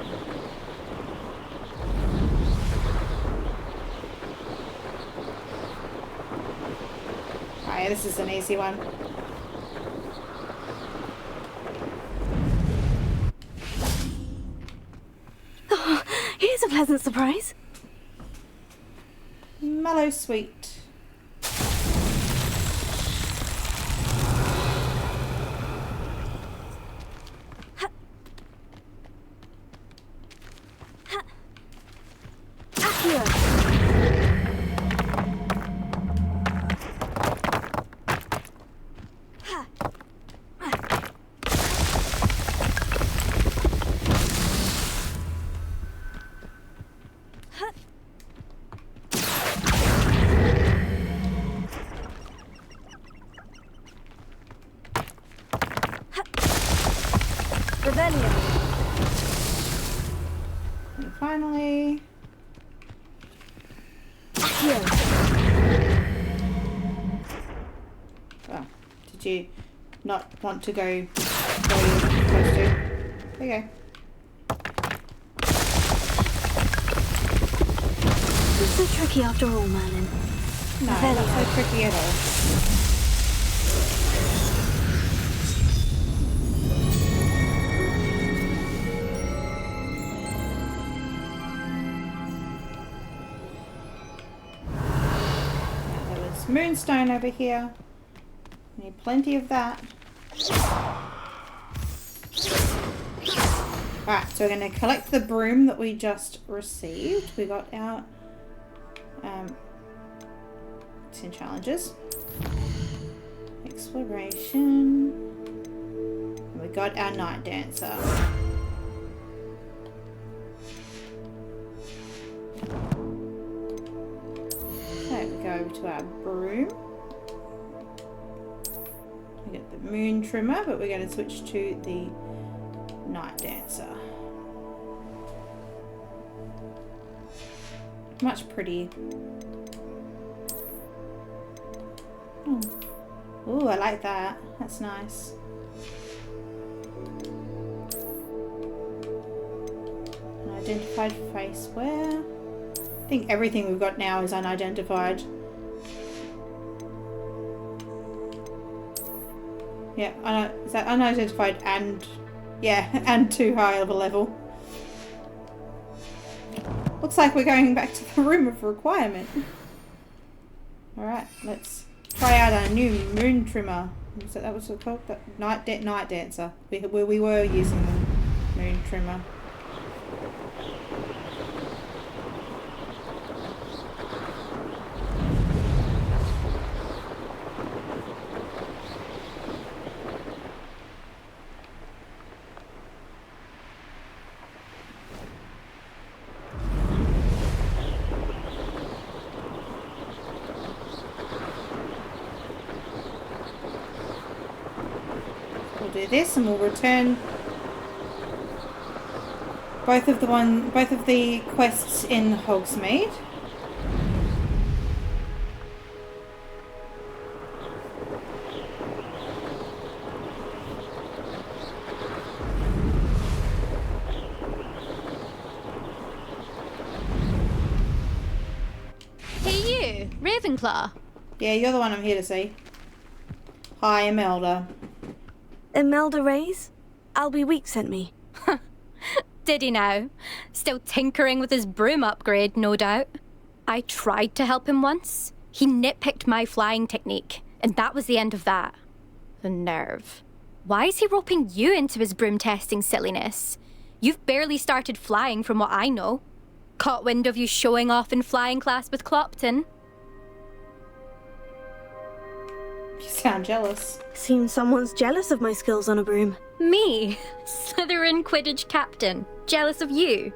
[SPEAKER 1] Oh yeah, this is an easy one.
[SPEAKER 4] Oh, here's a pleasant surprise.
[SPEAKER 1] Mellow sweet. And finally... Oh, did you not want to go where you're supposed to? There you go.
[SPEAKER 4] Not so tricky after all, Merlin.
[SPEAKER 1] No, not so tricky at all. Moonstone over here. Need plenty of that. Alright, so we're going to collect the broom that we just received. We got our 10 challenges. Exploration. And we got our night dancer. So we go over to our broom. We get the moon trimmer, but we're going to switch to the night dancer. Much prettier. Oh. Ooh, I like that. That's nice. Unidentified face where? I think everything we've got now is unidentified. Yeah, is that unidentified and... yeah, and too high of a level. Looks like we're going back to the room of requirement. Alright, let's try out our new moon trimmer. That was called? Night Dancer. We were using the moon trimmer. Do this and we'll return both of the quests in Hogsmeade.
[SPEAKER 2] Hey you, Ravenclaw.
[SPEAKER 1] Yeah, you're the one I'm here to see. Hi, Imelda.
[SPEAKER 4] Imelda Reyes? Albie Week sent me.
[SPEAKER 13] Did he now? Still tinkering with his broom upgrade, no doubt. I tried to help him once. He nitpicked my flying technique, and that was the end of that. The nerve. Why is he roping you into his broom testing silliness? You've barely started flying from what I know. Caught wind of you showing off in flying class with Clopton.
[SPEAKER 1] You sound jealous.
[SPEAKER 4] Seems someone's jealous of my skills on a broom.
[SPEAKER 13] Me? Slytherin Quidditch captain. Jealous of you?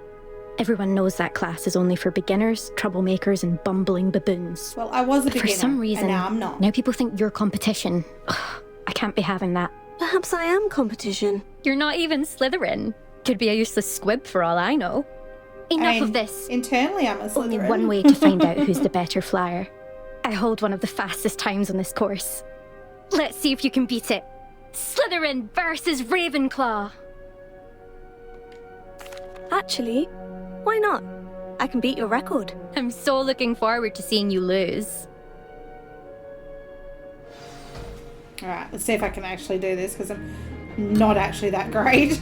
[SPEAKER 13] Everyone knows that class is only for beginners, troublemakers, and bumbling baboons.
[SPEAKER 1] Well, I was a beginner,
[SPEAKER 13] for some reason,
[SPEAKER 1] and now I'm not.
[SPEAKER 13] Now people think you're competition. Ugh, I can't be having that.
[SPEAKER 4] Perhaps I am competition.
[SPEAKER 13] You're not even Slytherin. Could be a useless squib for all I know. Enough of this.
[SPEAKER 1] Internally, I'm a Slytherin.
[SPEAKER 13] Only one way to find out who's the better flyer. I hold one of the fastest times on this course. Let's see if you can beat it. Slytherin versus Ravenclaw.
[SPEAKER 4] Actually, why not? I can beat your record.
[SPEAKER 13] I'm so looking forward to seeing you lose.
[SPEAKER 1] Alright, let's see if I can actually do this, because I'm not actually that great.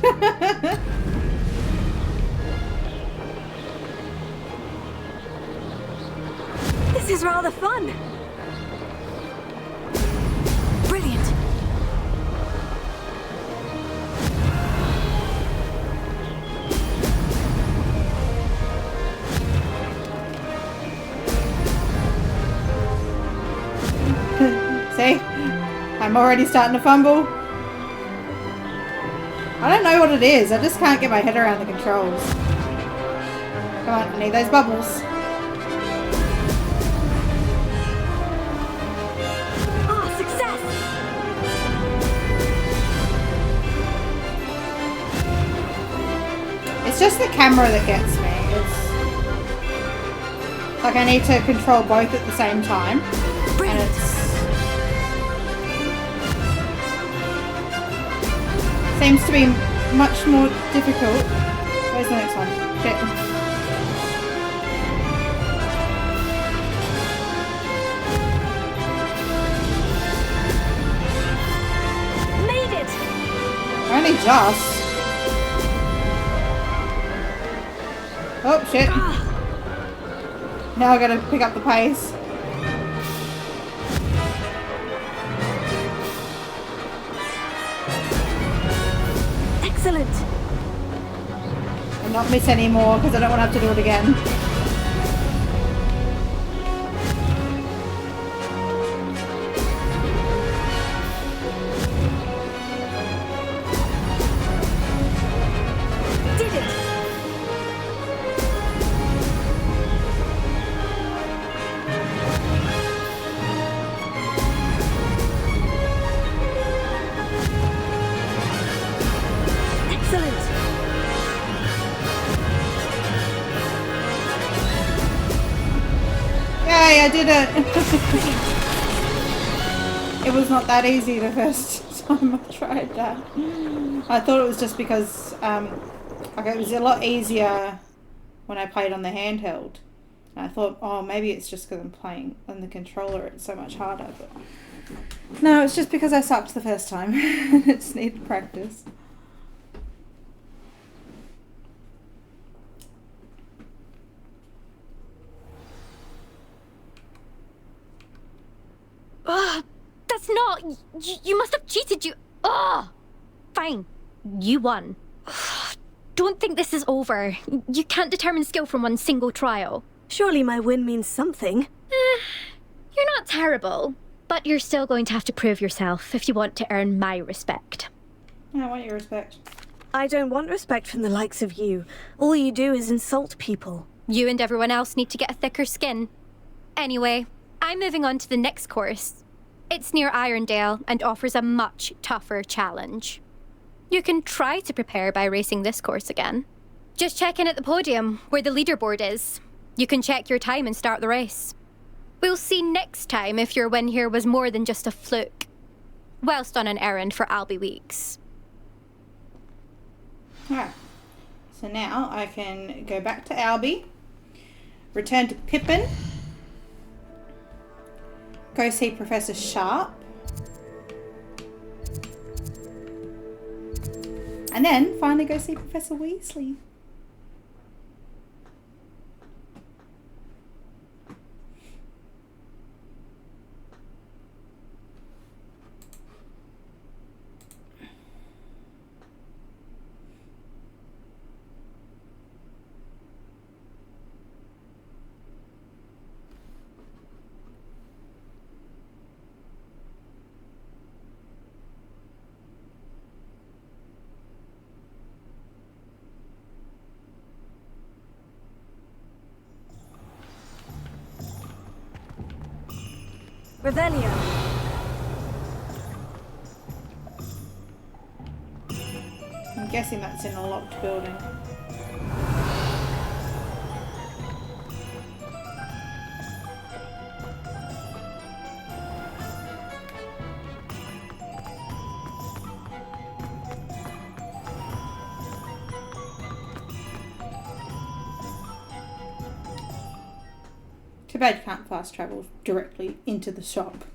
[SPEAKER 4] This is rather fun. Brilliant.
[SPEAKER 1] See? I'm already starting to fumble. I don't know what it is. I just can't get my head around the controls. Come on, I need those bubbles.
[SPEAKER 4] Ah, success!
[SPEAKER 1] It's just the camera that gets me. It's like I need to control both at the same time.
[SPEAKER 4] Brilliant.
[SPEAKER 1] And it's seems to be much more difficult. Where's the next one? Shit.
[SPEAKER 4] Made it!
[SPEAKER 1] Only just. Oh shit. Now I gotta pick up the pace.
[SPEAKER 4] Excellent.
[SPEAKER 1] And not miss any more because I don't want to have to do it again.
[SPEAKER 4] Did it! Excellent.
[SPEAKER 1] Yay, I did it! It was not that easy the first time I tried that. I thought it was just because okay, it was a lot easier when I played on the handheld. And I thought, oh, maybe it's just because I'm playing on the controller, it's so much harder. But no, it's just because I sucked the first time. It just needed practice.
[SPEAKER 13] Ugh, that's It's not. You must have cheated. Ugh! Fine. You won. Don't think this is over. You can't determine skill from one single trial.
[SPEAKER 4] Surely my win means something.
[SPEAKER 13] You're not terrible, but you're still going to have to prove yourself if you want to earn my respect.
[SPEAKER 1] I want your respect.
[SPEAKER 4] I don't want respect from the likes of you. All you do is insult people.
[SPEAKER 13] You and everyone else need to get a thicker skin. Anyway, I'm moving on to the next course. It's near Irondale and offers a much tougher challenge. You can try to prepare by racing this course again. Just check in at the podium, where the leaderboard is. You can check your time and start the race. We'll see next time if your win here was more than just a fluke. Whilst on an errand for Albie Weeks.
[SPEAKER 1] Alright. So now I can go back to Albie. Return to Pippin. Go see Professor Sharp. And then finally go see Professor Weasley.
[SPEAKER 4] Revelio.
[SPEAKER 1] I'm guessing that's in a locked building. Too bad you can't fast travel directly into the shop.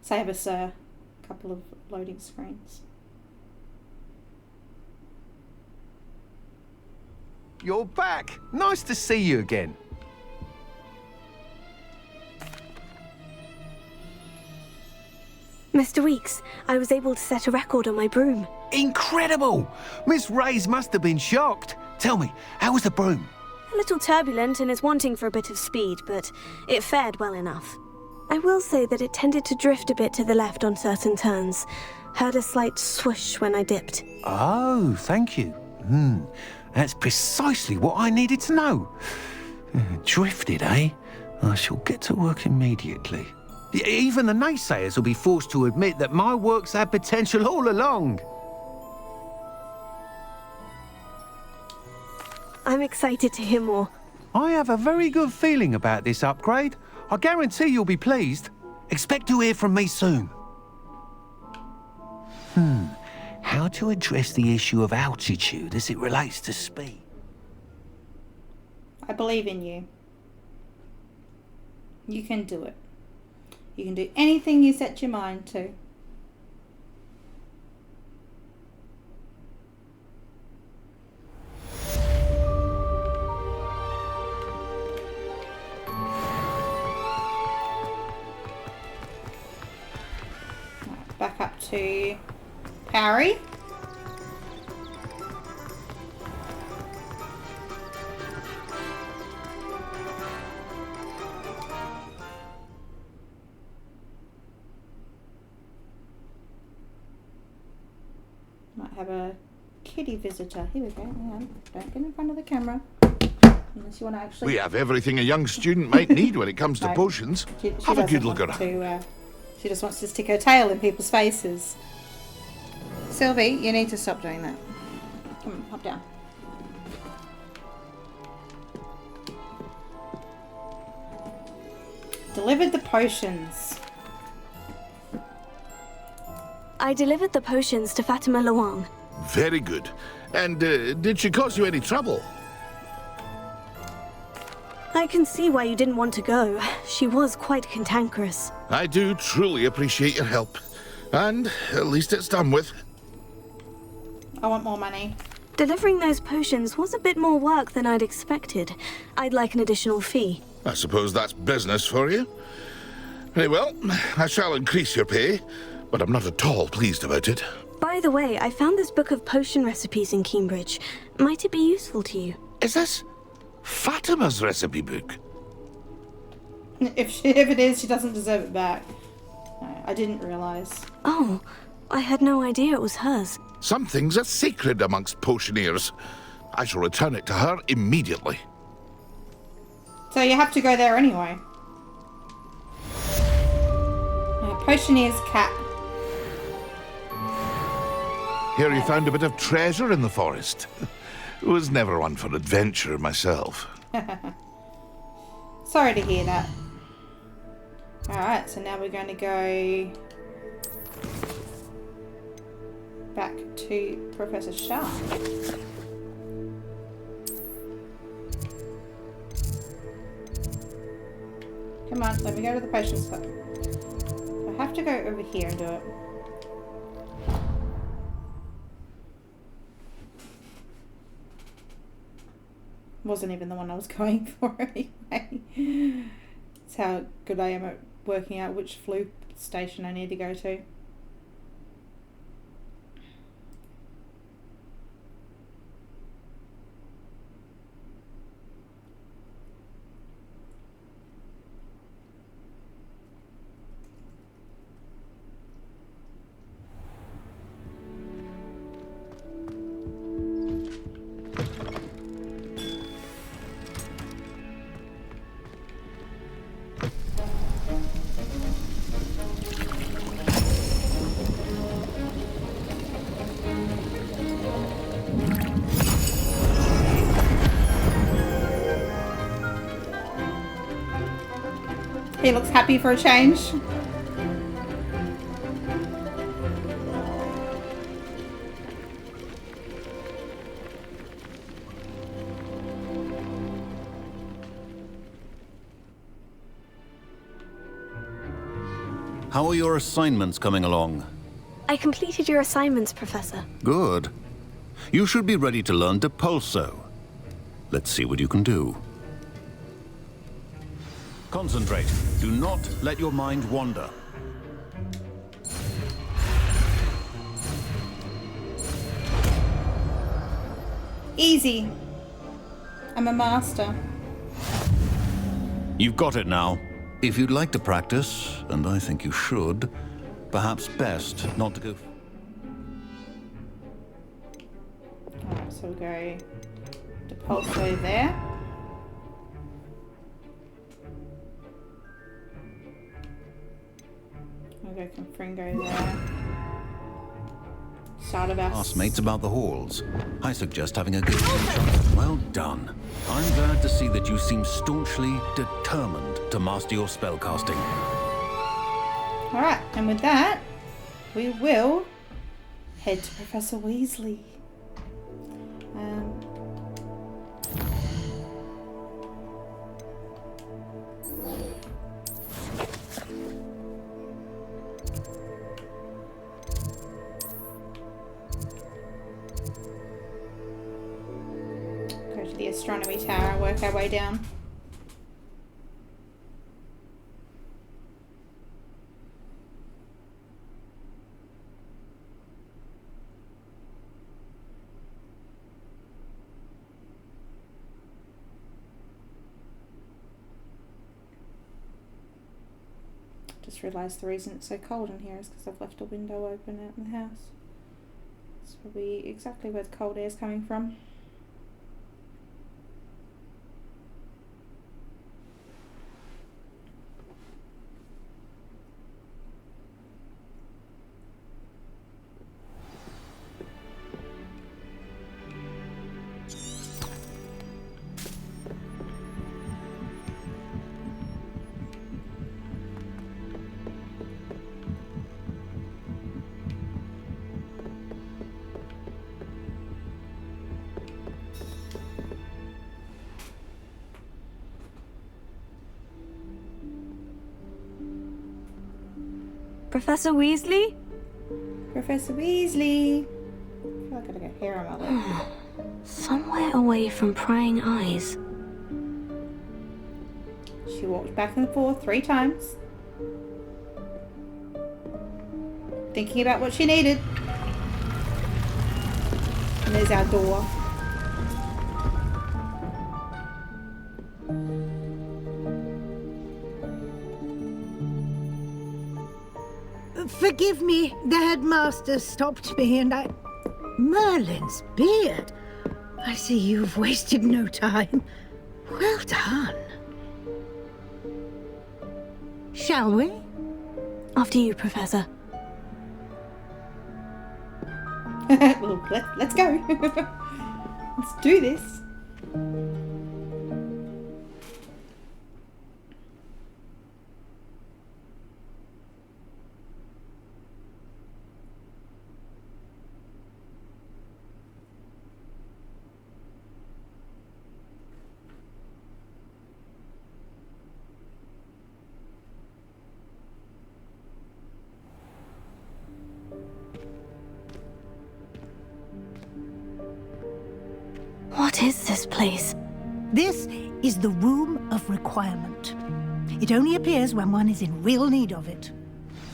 [SPEAKER 1] Save us a couple of loading screens.
[SPEAKER 8] You're back. Nice to see you again.
[SPEAKER 4] Mr. Weeks, I was able to set a record on my broom.
[SPEAKER 8] Incredible! Miss Reyes must have been shocked. Tell me, how was the broom?
[SPEAKER 4] A little turbulent and is wanting for a bit of speed, but it fared well enough. I will say that it tended to drift a bit to the left on certain turns. Heard a slight swoosh when I dipped.
[SPEAKER 8] Oh, thank you. That's precisely what I needed to know. Drifted, eh? I shall get to work immediately. Even the naysayers will be forced to admit that my work's had potential all along.
[SPEAKER 4] I'm excited to hear more.
[SPEAKER 8] I have a very good feeling about this upgrade. I guarantee you'll be pleased. Expect to hear from me soon. How to address the issue of altitude as it relates to speed?
[SPEAKER 1] I believe in you. You can do it. You can do anything you set your mind to. Back up to Harry. Might have a kitty visitor. Here we go. Hang on. Don't get in front of the camera. Unless you want to actually...
[SPEAKER 10] We have everything a young student might need when it comes to potions.
[SPEAKER 1] She
[SPEAKER 10] Have a good look around.
[SPEAKER 1] She just wants to stick her tail in people's faces. Sylvie, you need to stop doing that. Come on, hop down. Delivered the potions.
[SPEAKER 4] I delivered the potions to Fatima Luang.
[SPEAKER 10] Very good. And did she cause you any trouble?
[SPEAKER 4] I can see why you didn't want to go. She was quite cantankerous.
[SPEAKER 10] I do truly appreciate your help. And at least it's done with.
[SPEAKER 1] I want more money.
[SPEAKER 4] Delivering those potions was a bit more work than I'd expected. I'd like an additional fee.
[SPEAKER 10] I suppose that's business for you. Very well, I shall increase your pay. but I'm not at all pleased about it.
[SPEAKER 4] By the way, I found this book of potion recipes in Cambridge. Might it be useful to you?
[SPEAKER 10] Is this Fatima's recipe book?
[SPEAKER 1] If it is, she doesn't deserve it back. No, I didn't realise.
[SPEAKER 4] Oh, I had no idea it was hers.
[SPEAKER 10] Something's a secret amongst potioneers. I shall return it to her immediately.
[SPEAKER 1] So you have to go there anyway. Potioneer's cap.
[SPEAKER 10] Hear you found a bit of treasure in the forest. Was never one for adventure myself.
[SPEAKER 1] Sorry to hear that. Alright, so now we're going to go back to Professor Sharp. Come on, let me go to the potion shop. I have to go over here and do it. Wasn't even the one I was going for anyway. That's how good I am at working out which flu station I need to go to. He looks happy for a change.
[SPEAKER 5] How are your assignments coming along?
[SPEAKER 4] I completed your assignments, Professor.
[SPEAKER 5] Good. You should be ready to learn Depulso. Let's see what you can do. Concentrate. Do not let your mind wander.
[SPEAKER 1] Easy. I'm a master.
[SPEAKER 5] You've got it now. If you'd like to practice, and I think you should, perhaps best not to go...
[SPEAKER 1] Alright, so we'll go Depulso there. We'll go Confringo there.
[SPEAKER 5] Classmates about the halls. I suggest having a good... Well done. I'm glad to see that you seem staunchly determined to master your spellcasting.
[SPEAKER 1] Alright, and with that, we will head to Professor Weasley. Go to the astronomy tower and work our way down. Just realised the reason it's so cold in here is because I've left a window open out in the house. It's probably exactly where the cold air is coming from.
[SPEAKER 4] Professor Weasley?
[SPEAKER 1] Professor Weasley! I feel like I gotta get hair on my lip.
[SPEAKER 4] Somewhere away from prying eyes.
[SPEAKER 1] She walked back and forth 3 times. Thinking about what she needed. And there's our door.
[SPEAKER 14] Forgive me, the headmaster stopped me and I... Merlin's beard. I see you've wasted no time. Well done. Shall we?
[SPEAKER 4] After you, Professor.
[SPEAKER 1] Well, let's go. Let's do this.
[SPEAKER 4] What is this place?
[SPEAKER 14] This is the Room of Requirement. It only appears when one is in real need of it.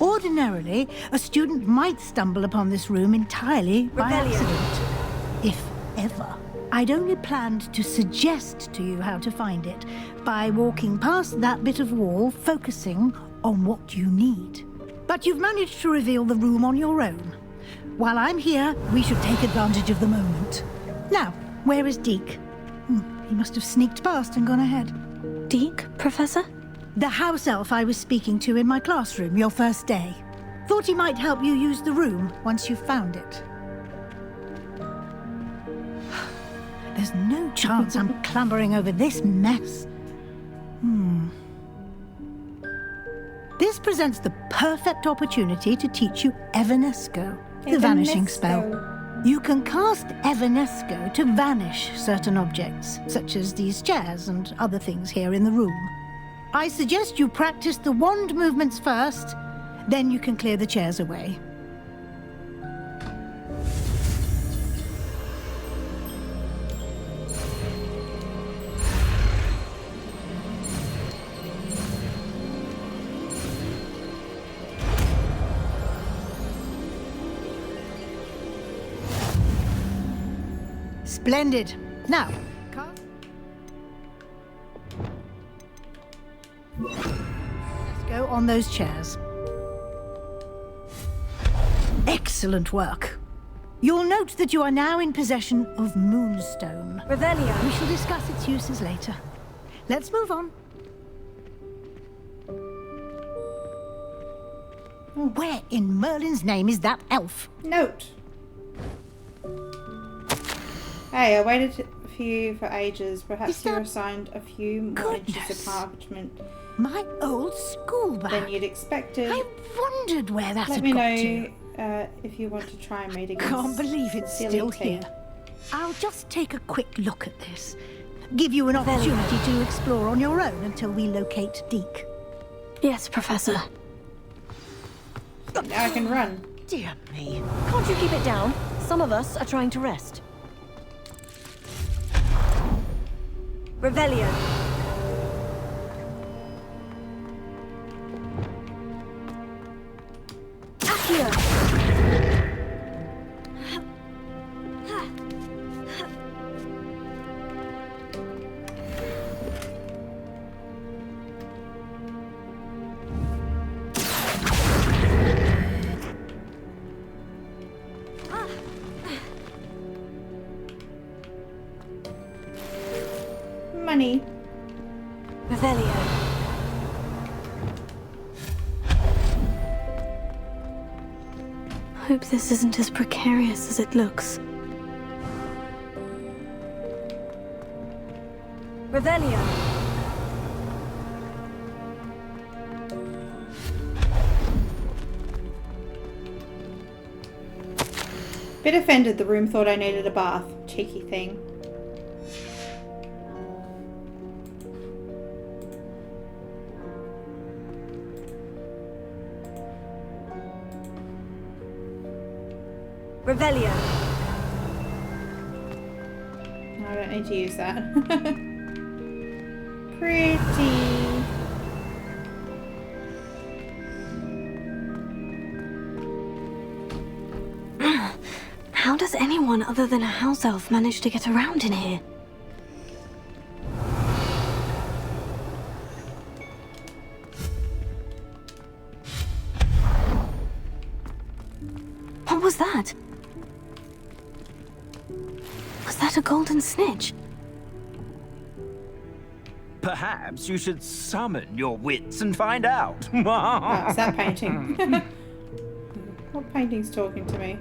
[SPEAKER 14] Ordinarily, a student might stumble upon this room entirely by accident. If ever. I'd only planned to suggest to you how to find it by walking past that bit of wall, focusing on what you need. But you've managed to reveal the room on your own. While I'm here, we should take advantage of the moment. Now, where is Deke? He must have sneaked past and gone ahead.
[SPEAKER 4] Deke, Professor?
[SPEAKER 14] The house elf I was speaking to in my classroom your first day. Thought he might help you use the room once you've found it. There's no chance I'm clambering over this mess. This presents the perfect opportunity to teach you Evanesco, the vanishing spell. You can cast Evanesco to vanish certain objects, such as these chairs and other things here in the room. I suggest you practice the wand movements first, then you can clear the chairs away. Splendid. Now, let's go on those chairs. Excellent work. You'll note that you are now in possession of Moonstone.
[SPEAKER 4] Revelio.
[SPEAKER 14] We shall discuss its uses later. Let's move on. Where in Merlin's name is that elf?
[SPEAKER 1] Note. Hey, I waited for you for ages. Perhaps you're assigned a few more inches of parchment.
[SPEAKER 14] My old school bag.
[SPEAKER 1] Than you'd expected.
[SPEAKER 14] I wondered where that
[SPEAKER 1] Let
[SPEAKER 14] had
[SPEAKER 1] me
[SPEAKER 14] got
[SPEAKER 1] know if you want to try and meet again.
[SPEAKER 14] Can't believe it's still here. I'll just take a quick look at this. Give you an opportunity to explore on your own until we locate Deke.
[SPEAKER 4] Yes, Professor.
[SPEAKER 1] Now I can run.
[SPEAKER 15] Dear me. Can't you keep it down? Some of us are trying to rest.
[SPEAKER 4] Revelio. Accio.
[SPEAKER 1] Money.
[SPEAKER 4] Revelio. Hope this isn't as precarious as it looks. Revelio.
[SPEAKER 1] Bit offended the room thought I needed a bath. Cheeky thing.
[SPEAKER 4] Revelio.
[SPEAKER 1] I don't need to use that. Pretty.
[SPEAKER 4] does anyone other than a house elf manage to get around in here? What was that? Was that a golden snitch?
[SPEAKER 12] Perhaps you should summon your wits and find out.
[SPEAKER 1] Oh, is that painting? What painting's talking to me?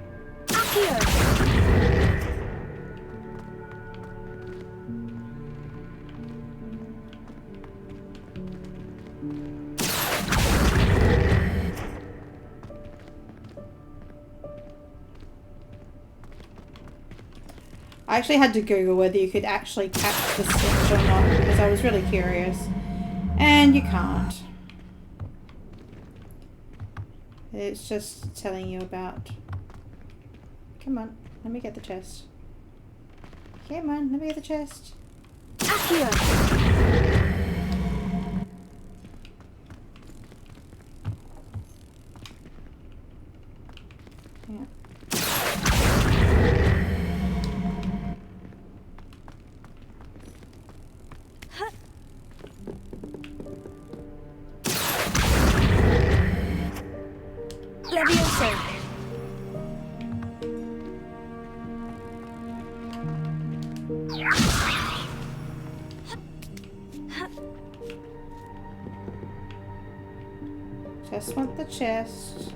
[SPEAKER 1] I actually had to Google whether you could actually catch the snitch or not because I was really curious. And you can't. It's just telling you about... Come on, let me get the chest. Come on, let me get the chest.
[SPEAKER 4] Accio!
[SPEAKER 1] Yeah.
[SPEAKER 4] Levioso!
[SPEAKER 1] Just want the chest.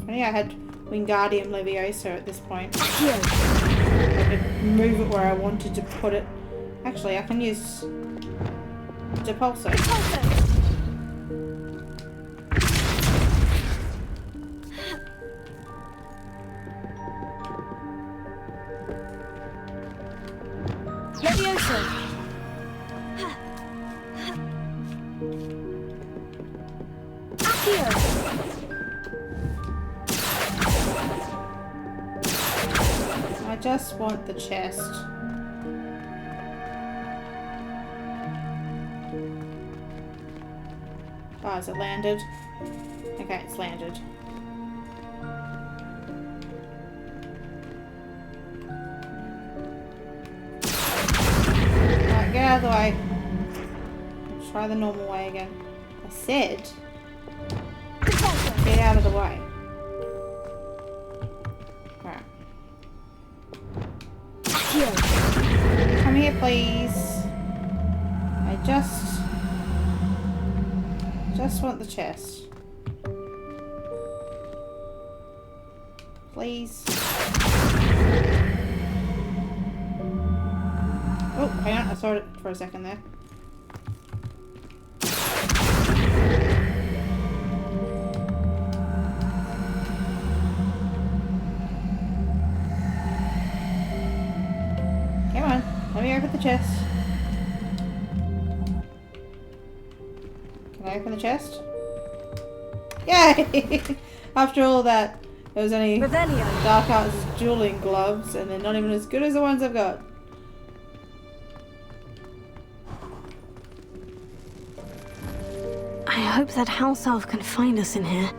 [SPEAKER 1] Funny, I had Wingardium Leviosa at this point. I could move it where I wanted to put it. Actually, I can use Depulso.
[SPEAKER 4] Levioso! Accio!
[SPEAKER 1] I just want the chest. Oh, has it landed? Okay, it's landed. Right, get out of the way. Let's try the normal way again. I said, get out of the way. Alright. Come here, please. I just want the chest. Please. Oh, hang on. I saw it for a second there. Come on. Let me open the chest. Can I open the chest? Yay! After all that, there was only Dark Arts dueling gloves, and they're not even as good as the ones I've got.
[SPEAKER 4] I hope that house elf can find us in here.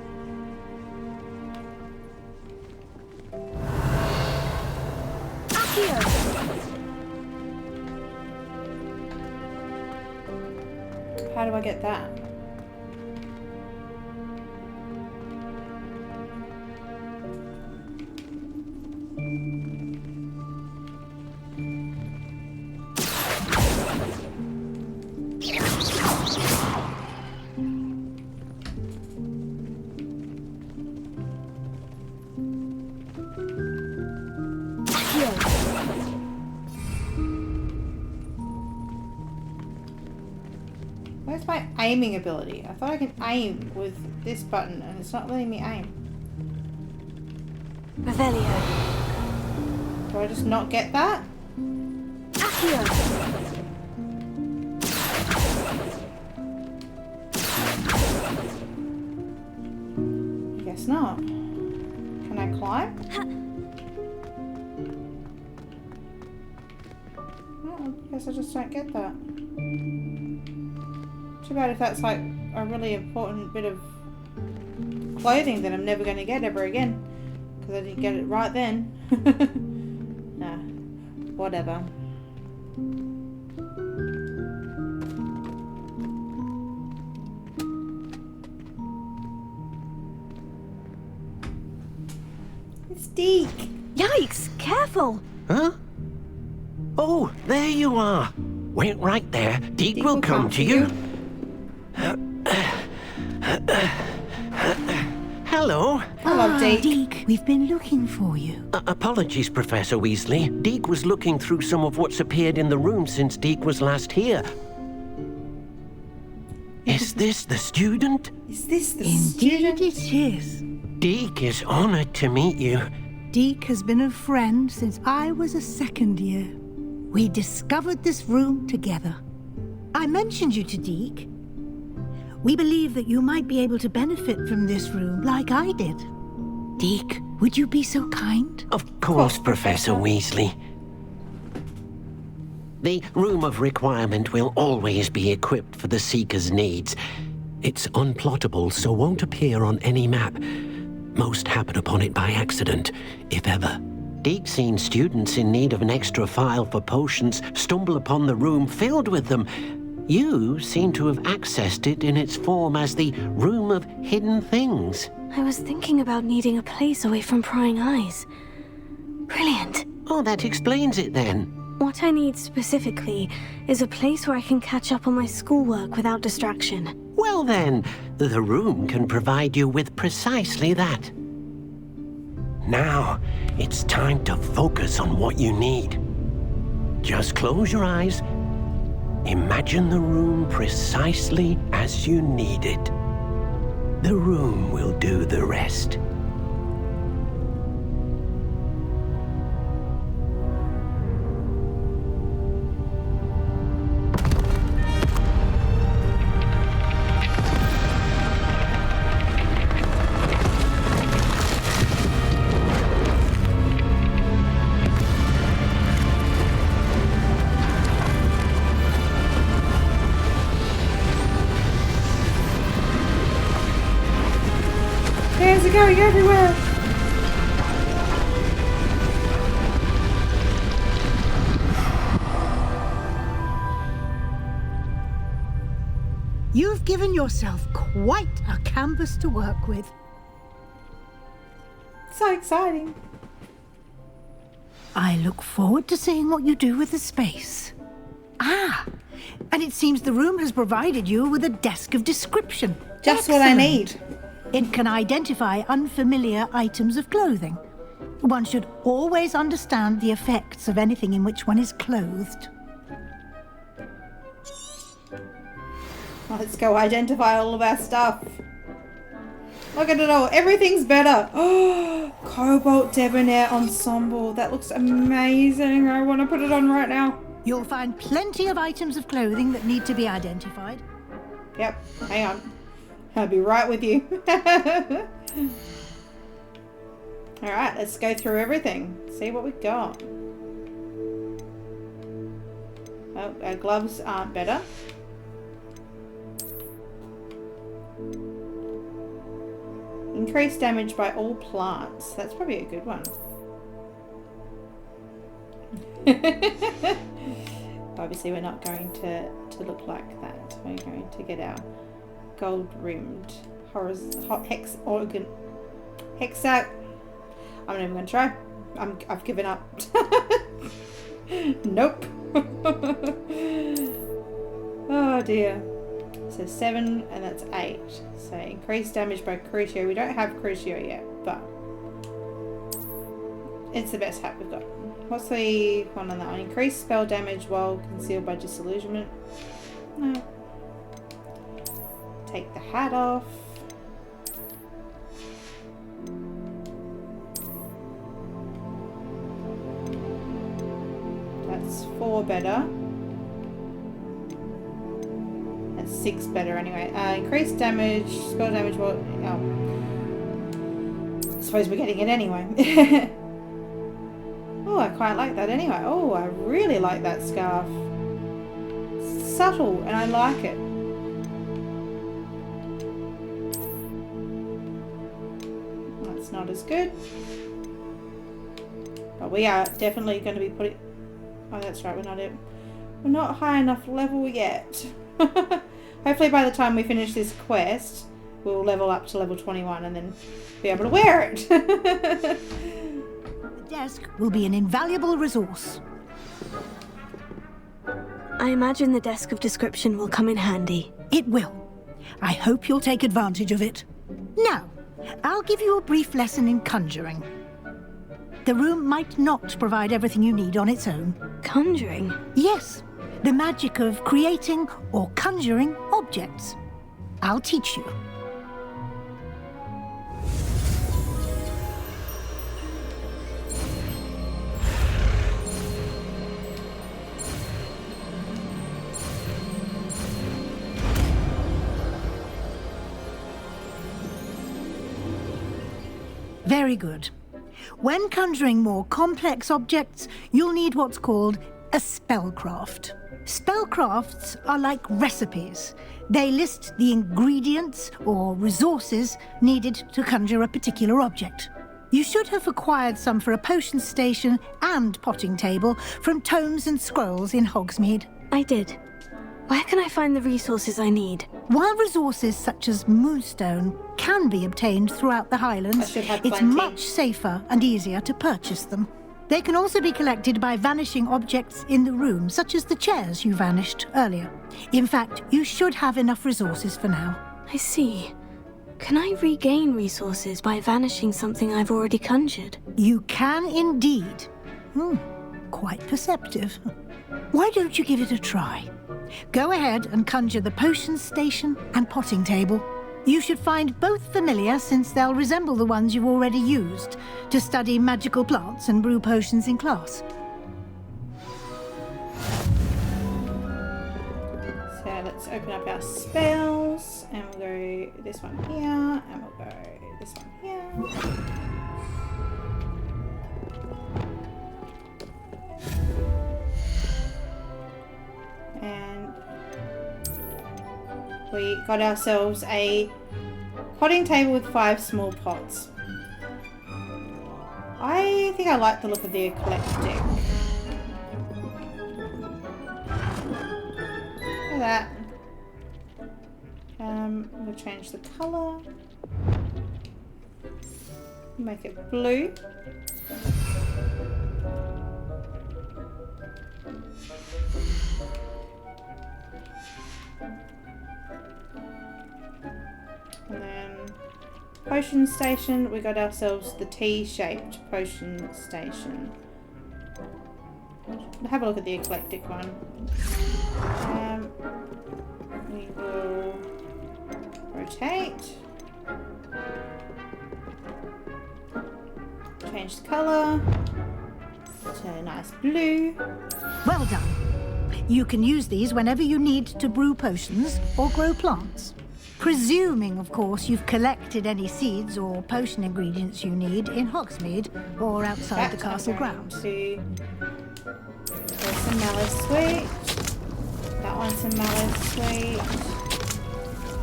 [SPEAKER 1] How do I get that? Where's my aiming ability? I thought I could aim with this button and it's not letting me aim.
[SPEAKER 4] Revelio.
[SPEAKER 1] Do I just not get that?
[SPEAKER 4] Accio.
[SPEAKER 1] I guess not. Can I climb? Oh, I guess I just don't get that. Too bad if that's like a really important bit of clothing that I'm never going to get ever again. Because I didn't get it right then. Nah, whatever. It's Deke.
[SPEAKER 4] Yikes, careful.
[SPEAKER 16] Huh? Oh, there you are. Wait right there. Deke will come to you. Hello.
[SPEAKER 14] Hello, Deke. Deke, we've been looking for you.
[SPEAKER 16] Apologies, Professor Weasley. Deke was looking through some of what's appeared in the room since Deke was last here. Is this the student?
[SPEAKER 1] Is this the
[SPEAKER 14] student? Indeed it is.
[SPEAKER 16] Deke is honored to meet you.
[SPEAKER 14] Deke has been a friend since I was a second year. We discovered this room together. I mentioned you to Deke. We believe that you might be able to benefit from this room like I did. Deke, would you be so kind?
[SPEAKER 16] Of course, Professor Weasley. The Room of Requirement will always be equipped for the Seeker's needs. It's unplottable, so won't appear on any map. Most happen upon it by accident, if ever. Deke's seen students in need of an extra file for potions stumble upon the room filled with them. You seem to have accessed it in its form as the Room of Hidden Things.
[SPEAKER 4] I was thinking about needing a place away from prying eyes. Brilliant.
[SPEAKER 16] Oh, that explains it then.
[SPEAKER 4] What I need specifically is a place where I can catch up on my schoolwork without distraction.
[SPEAKER 16] Well then, the room can provide you with precisely that. Now, it's time to focus on what you need. Just close your eyes. Imagine the room precisely as you need it. The room will do the rest.
[SPEAKER 1] There's it going everywhere.
[SPEAKER 14] You've given yourself quite a canvas to work with.
[SPEAKER 1] So exciting.
[SPEAKER 14] I look forward to seeing what you do with the space. Ah, and it seems the room has provided you with a desk of description.
[SPEAKER 1] Just what I need.
[SPEAKER 14] It can identify unfamiliar items of clothing. One should always understand the effects of anything in which one is clothed.
[SPEAKER 1] Let's go identify all of our stuff. Look at it all. Everything's better. Oh, Cobalt Debonair Ensemble. That looks amazing. I want to put it on right now.
[SPEAKER 14] You'll find plenty of items of clothing that need to be identified.
[SPEAKER 1] Yep. Hang on. I'll be right with you. Alright, let's go through everything. See what we got. Oh, our gloves aren't better. Increased damage by all plants. That's probably a good one. Obviously we're not going to look like that. We're going to get our gold-rimmed hex organ. Hexa. I'm not even going to try. I've given up. Nope. Oh dear. So 7 and that's 8. So increased damage by Crucio. We don't have Crucio yet, but it's the best hat we've got. What's the one on that one? Increased spell damage while concealed by disillusionment. No. Take the hat off. That's 4 better. That's 6 better anyway. Increased damage, spell damage, well, oh. I suppose we're getting it anyway. Oh, I quite like that anyway. Oh, I really like that scarf. It's subtle and I like it. not as good. But we are definitely going to be putting... Oh, that's right, we're not high enough level yet. Hopefully by the time we finish this quest, we'll level up to level 21 and then be able to wear it.
[SPEAKER 14] The desk will be an invaluable resource.
[SPEAKER 4] I imagine the desk of description will come in handy.
[SPEAKER 14] It will. I hope you'll take advantage of it. Now, I'll give you a brief lesson in conjuring. The room might not provide everything you need on its own.
[SPEAKER 4] Conjuring?
[SPEAKER 14] Yes, the magic of creating or conjuring objects. I'll teach you. Very good. When conjuring more complex objects, you'll need what's called a spellcraft. Spellcrafts are like recipes. They list the ingredients or resources needed to conjure a particular object. You should have acquired some for a potion station and potting table from tomes and scrolls in Hogsmeade.
[SPEAKER 4] I did. Where can I find the resources I need?
[SPEAKER 14] While resources such as moonstone can be obtained throughout the Highlands, it's much safer and easier to purchase them. They can also be collected by vanishing objects in the room, such as the chairs you vanished earlier. In fact, you should have enough resources for now.
[SPEAKER 4] I see. Can I regain resources by vanishing something I've already conjured?
[SPEAKER 14] You can indeed. Quite perceptive. Why don't you give it a try? Go ahead and conjure the potion station and potting table. You should find both familiar, since they'll resemble the ones you've already used to study magical plants and brew potions in class.
[SPEAKER 1] So let's open up our spells, and we'll go this one here, and we'll go this one here. And we got ourselves a potting table with 5 small pots. I think I like the look of the eclectic. Look at that. We'll change the colour. Make it blue. And then potion station, we got ourselves the T-shaped potion station. Have a look at the eclectic one. We will rotate. Change the colour to a nice blue.
[SPEAKER 14] Well done. You can use these whenever you need to brew potions or grow plants. Presuming, of course, you've collected any seeds or potion ingredients you need in Hogsmeade or outside the castle grounds.
[SPEAKER 1] There's some Mallow Sweet. That one's some Mallow Sweet.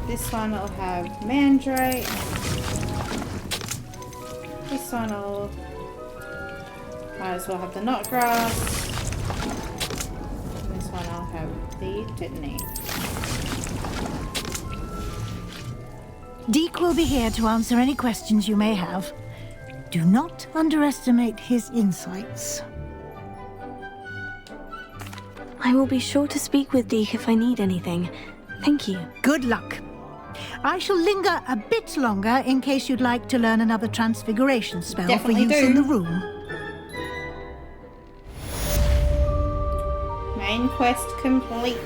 [SPEAKER 1] This one will have Mandrake. This one will... might as well have the Knotgrass. And this one I'll have the Titany.
[SPEAKER 14] Deke will be here to answer any questions you may have. Do not underestimate his insights.
[SPEAKER 4] I will be sure to speak with Deke if I need anything. Thank you.
[SPEAKER 14] Good luck. I shall linger a bit longer in case you'd like to learn another transfiguration spell
[SPEAKER 1] Definitely
[SPEAKER 14] for use in the room.
[SPEAKER 1] Main quest complete.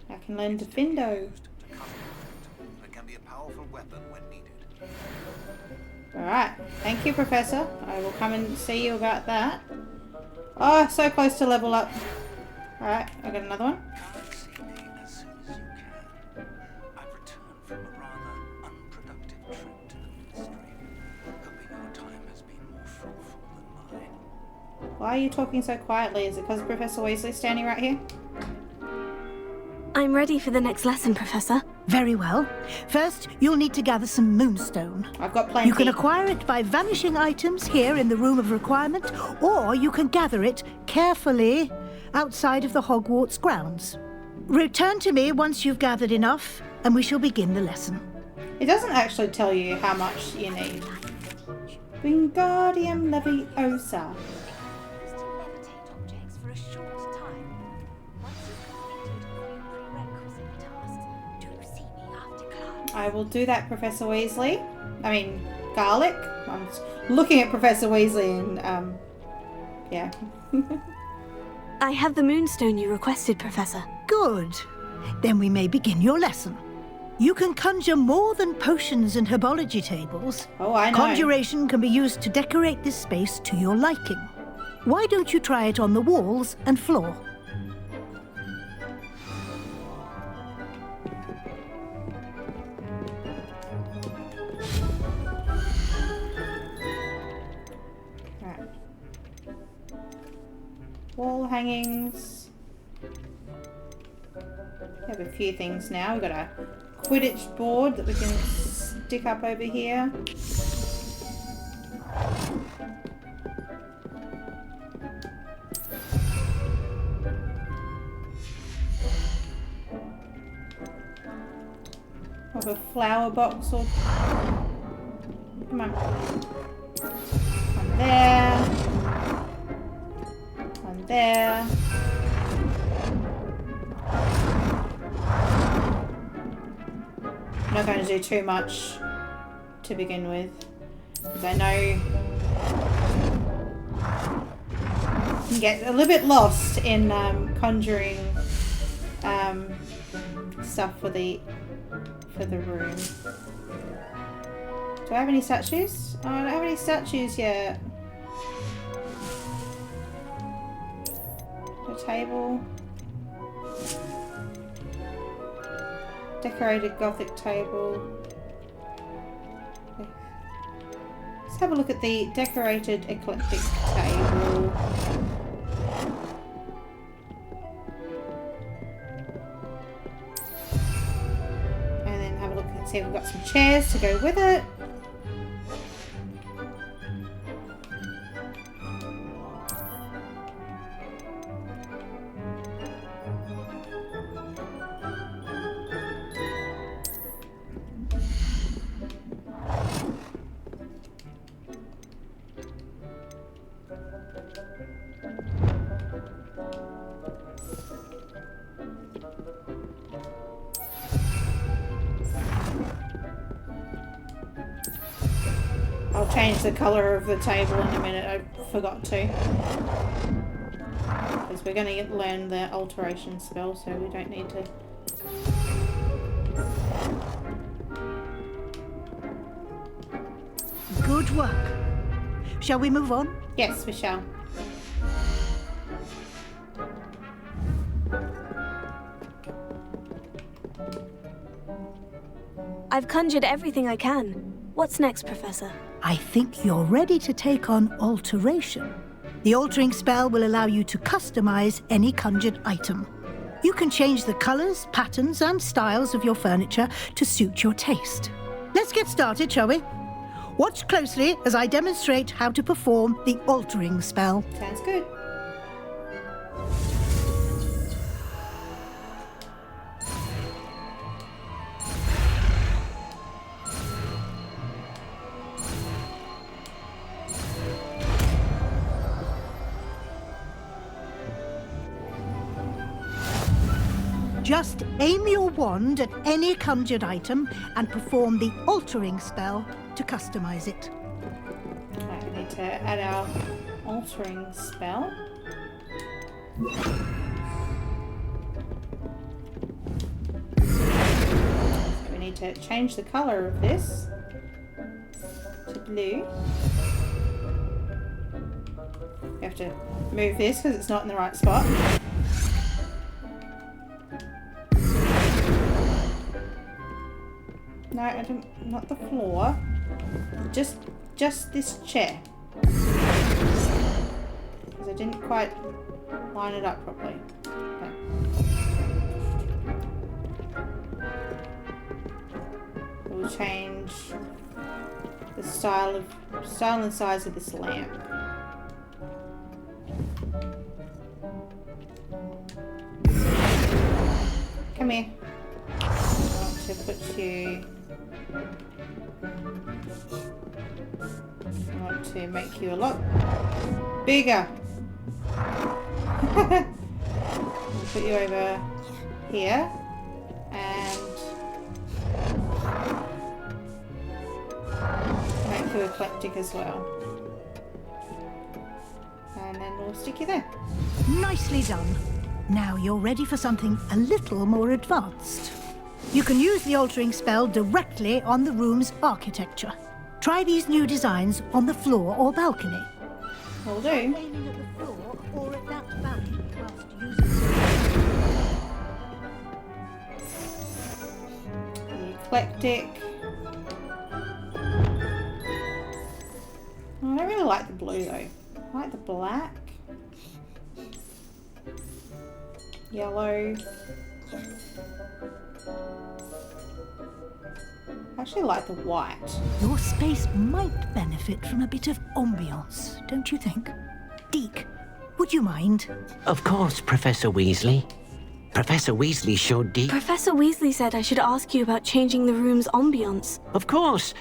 [SPEAKER 1] I can learn Defendo.
[SPEAKER 5] It can be a powerful weapon when needed.
[SPEAKER 1] Alright, thank you, Professor. I will come and see you about that. Oh, so close to level up. Alright, I got another one.
[SPEAKER 5] Come see me as soon as you can. I've returned from a rather unproductive trip to the Ministry, hoping our time has been more fruitful than mine.
[SPEAKER 1] Why are you talking so quietly? Is it because Professor Weasley's standing right here?
[SPEAKER 4] I'm ready for the next lesson, Professor.
[SPEAKER 14] Very well. First, you'll need to gather some moonstone.
[SPEAKER 1] I've got plenty.
[SPEAKER 14] You can acquire it by vanishing items here in the Room of Requirement, or you can gather it carefully outside of the Hogwarts grounds. Return to me once you've gathered enough, and we shall begin the lesson.
[SPEAKER 1] It doesn't actually tell you how much you need. Wingardium Leviosa. I will do that, Professor Weasley. I mean, Garlic. I'm just looking at Professor Weasley and, yeah.
[SPEAKER 4] I have the moonstone you requested, Professor.
[SPEAKER 14] Good. Then we may begin your lesson. You can conjure more than potions and herbology tables.
[SPEAKER 1] Oh, I know.
[SPEAKER 14] Conjuration can be used to decorate this space to your liking. Why don't you try it on the walls and floor?
[SPEAKER 1] Right. Wall hangings. We have a few things now. We've got a Quidditch board that we can stick up over here. Have a flower box or... Come on. One there. One there. I'm not going to do too much to begin with, because I know you can get a little bit lost in conjuring stuff for the room. Do I have any statues? Oh, I don't have any statues yet. A table. Decorated Gothic table. Let's have a look at the decorated eclectic table. And then have a look and see if we've got some chairs to go with it. I'll change the colour of the table in a minute, I forgot to. Because we're going to learn the alteration spell, so we don't need to...
[SPEAKER 14] Good work. Shall we move on?
[SPEAKER 1] Yes, we shall.
[SPEAKER 4] I've conjured everything I can. What's next, Professor?
[SPEAKER 14] I think you're ready to take on alteration. The altering spell will allow you to customize any conjured item. You can change the colors, patterns, and styles of your furniture to suit your taste. Let's get started, shall we? Watch closely as I demonstrate how to perform the altering spell.
[SPEAKER 1] Sounds good.
[SPEAKER 14] Just aim your wand at any conjured item and perform the altering spell to customize it.
[SPEAKER 1] Right, we need to add our altering spell. So we need to change the colour of this to blue. We have to move this because it's not in the right spot. No, I don't, not the floor. Just this chair. Because I didn't quite line it up properly. Okay. will change the style and size of this lamp. Come here. I want to put you... I want to make you a lot bigger. I'll put you over here and make you eclectic as well. And then we'll stick you there.
[SPEAKER 14] Nicely done. Now you're ready for something a little more advanced. You can use the altering spell directly on the room's architecture. Try these new designs on the floor or balcony.
[SPEAKER 1] Will do.
[SPEAKER 14] Aiming at the floor or at that balcony whilst using
[SPEAKER 1] the eclectic. Oh, I don't really like the blue though. I like the black. Yellow. I actually like the white.
[SPEAKER 14] Your space might benefit from a bit of ambiance, don't you think? Deke, would you mind?
[SPEAKER 16] Of course, Professor Weasley. Professor Weasley showed Deke...
[SPEAKER 4] Professor Weasley said I should ask you about changing the room's ambience.
[SPEAKER 16] Of course.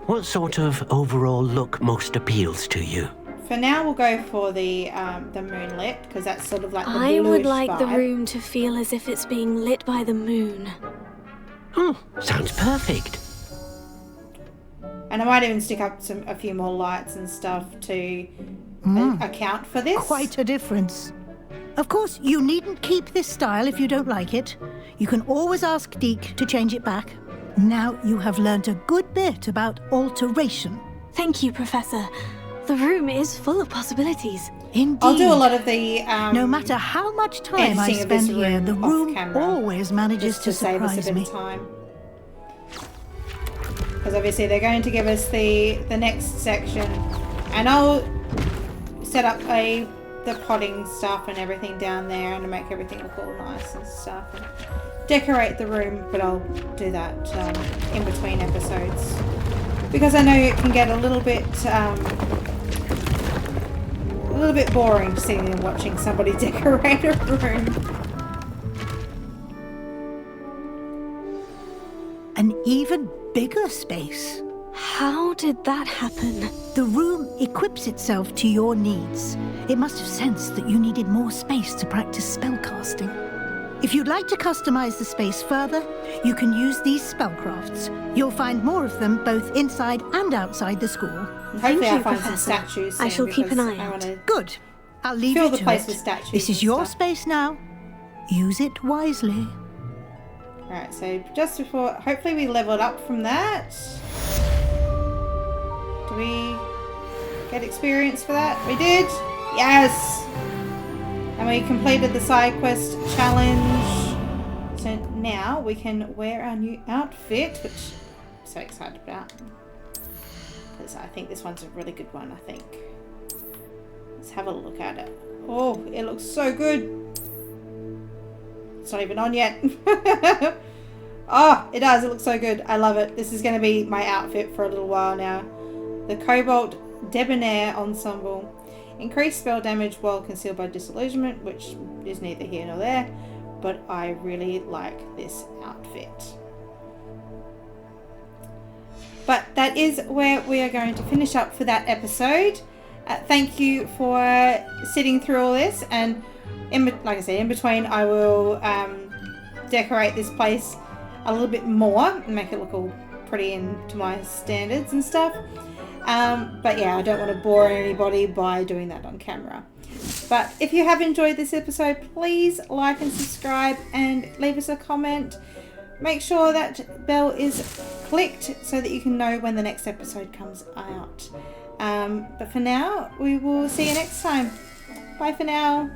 [SPEAKER 16] What sort of overall look most appeals to you?
[SPEAKER 1] For now, we'll go for the moonlit, because that's sort of like the
[SPEAKER 4] I would
[SPEAKER 1] bluish
[SPEAKER 4] like the
[SPEAKER 1] vibe.
[SPEAKER 4] room to feel as if it's being lit by the moon.
[SPEAKER 16] Oh, sounds perfect.
[SPEAKER 1] And I might even stick up a few more lights and stuff to account for this.
[SPEAKER 14] Quite a difference. Of course, you needn't keep this style if you don't like it. You can always ask Deke to change it back. Now you have learnt a good bit about alteration.
[SPEAKER 4] Thank you, Professor. The room is full of possibilities.
[SPEAKER 14] Indeed.
[SPEAKER 1] I'll do a lot of the
[SPEAKER 14] no matter how much time I spend here, the room always manages to surprise
[SPEAKER 1] save us a bit
[SPEAKER 14] me.
[SPEAKER 1] of time. Because obviously they're going to give us the next section, and I'll set up the potting stuff and everything down there, and make everything look all nice and stuff, and decorate the room. But I'll do that in between episodes, because I know it can get a little bit boring seeing and watching somebody decorate a room.
[SPEAKER 14] An even bigger space.
[SPEAKER 4] How did that happen?
[SPEAKER 14] The room equips itself to your needs. It must have sensed that you needed more space to practice spellcasting. If you'd like to customize the space further, you can use these spellcrafts. You'll find more of them both inside and outside the school.
[SPEAKER 1] Hopefully I'll find some statues soon,
[SPEAKER 4] I shall keep an eye out.
[SPEAKER 14] Good. I'll leave
[SPEAKER 1] fill
[SPEAKER 14] you
[SPEAKER 1] the
[SPEAKER 14] to
[SPEAKER 1] place
[SPEAKER 14] it.
[SPEAKER 1] with statues
[SPEAKER 14] This is
[SPEAKER 1] and
[SPEAKER 14] your
[SPEAKER 1] stuff.
[SPEAKER 14] space now. Use it wisely.
[SPEAKER 1] Alright, so just before, hopefully we leveled up from that. Do we get experience for that? We did! Yes! And we completed the side quest challenge. So now we can wear our new outfit, which I'm so excited about. Because I think this one's a really good one, I think. Let's have a look at it. Oh, it looks so good. It's not even on yet. Oh, it does. It looks so good. I love it. This is going to be my outfit for a little while now. The Cobalt Debonair Ensemble. Increased spell damage while concealed by disillusionment, which is neither here nor there. But I really like this outfit. But that is where we are going to finish up for that episode. Thank you for sitting through all this. And like I said, in between I will decorate this place a little bit more and make it look all pretty and to my standards and stuff. But yeah, I don't want to bore anybody by doing that on camera. But if you have enjoyed this episode, please like and subscribe and leave us a comment. Make sure that bell is clicked so that you can know when the next episode comes out. But for now, we will see you next time. Bye for now.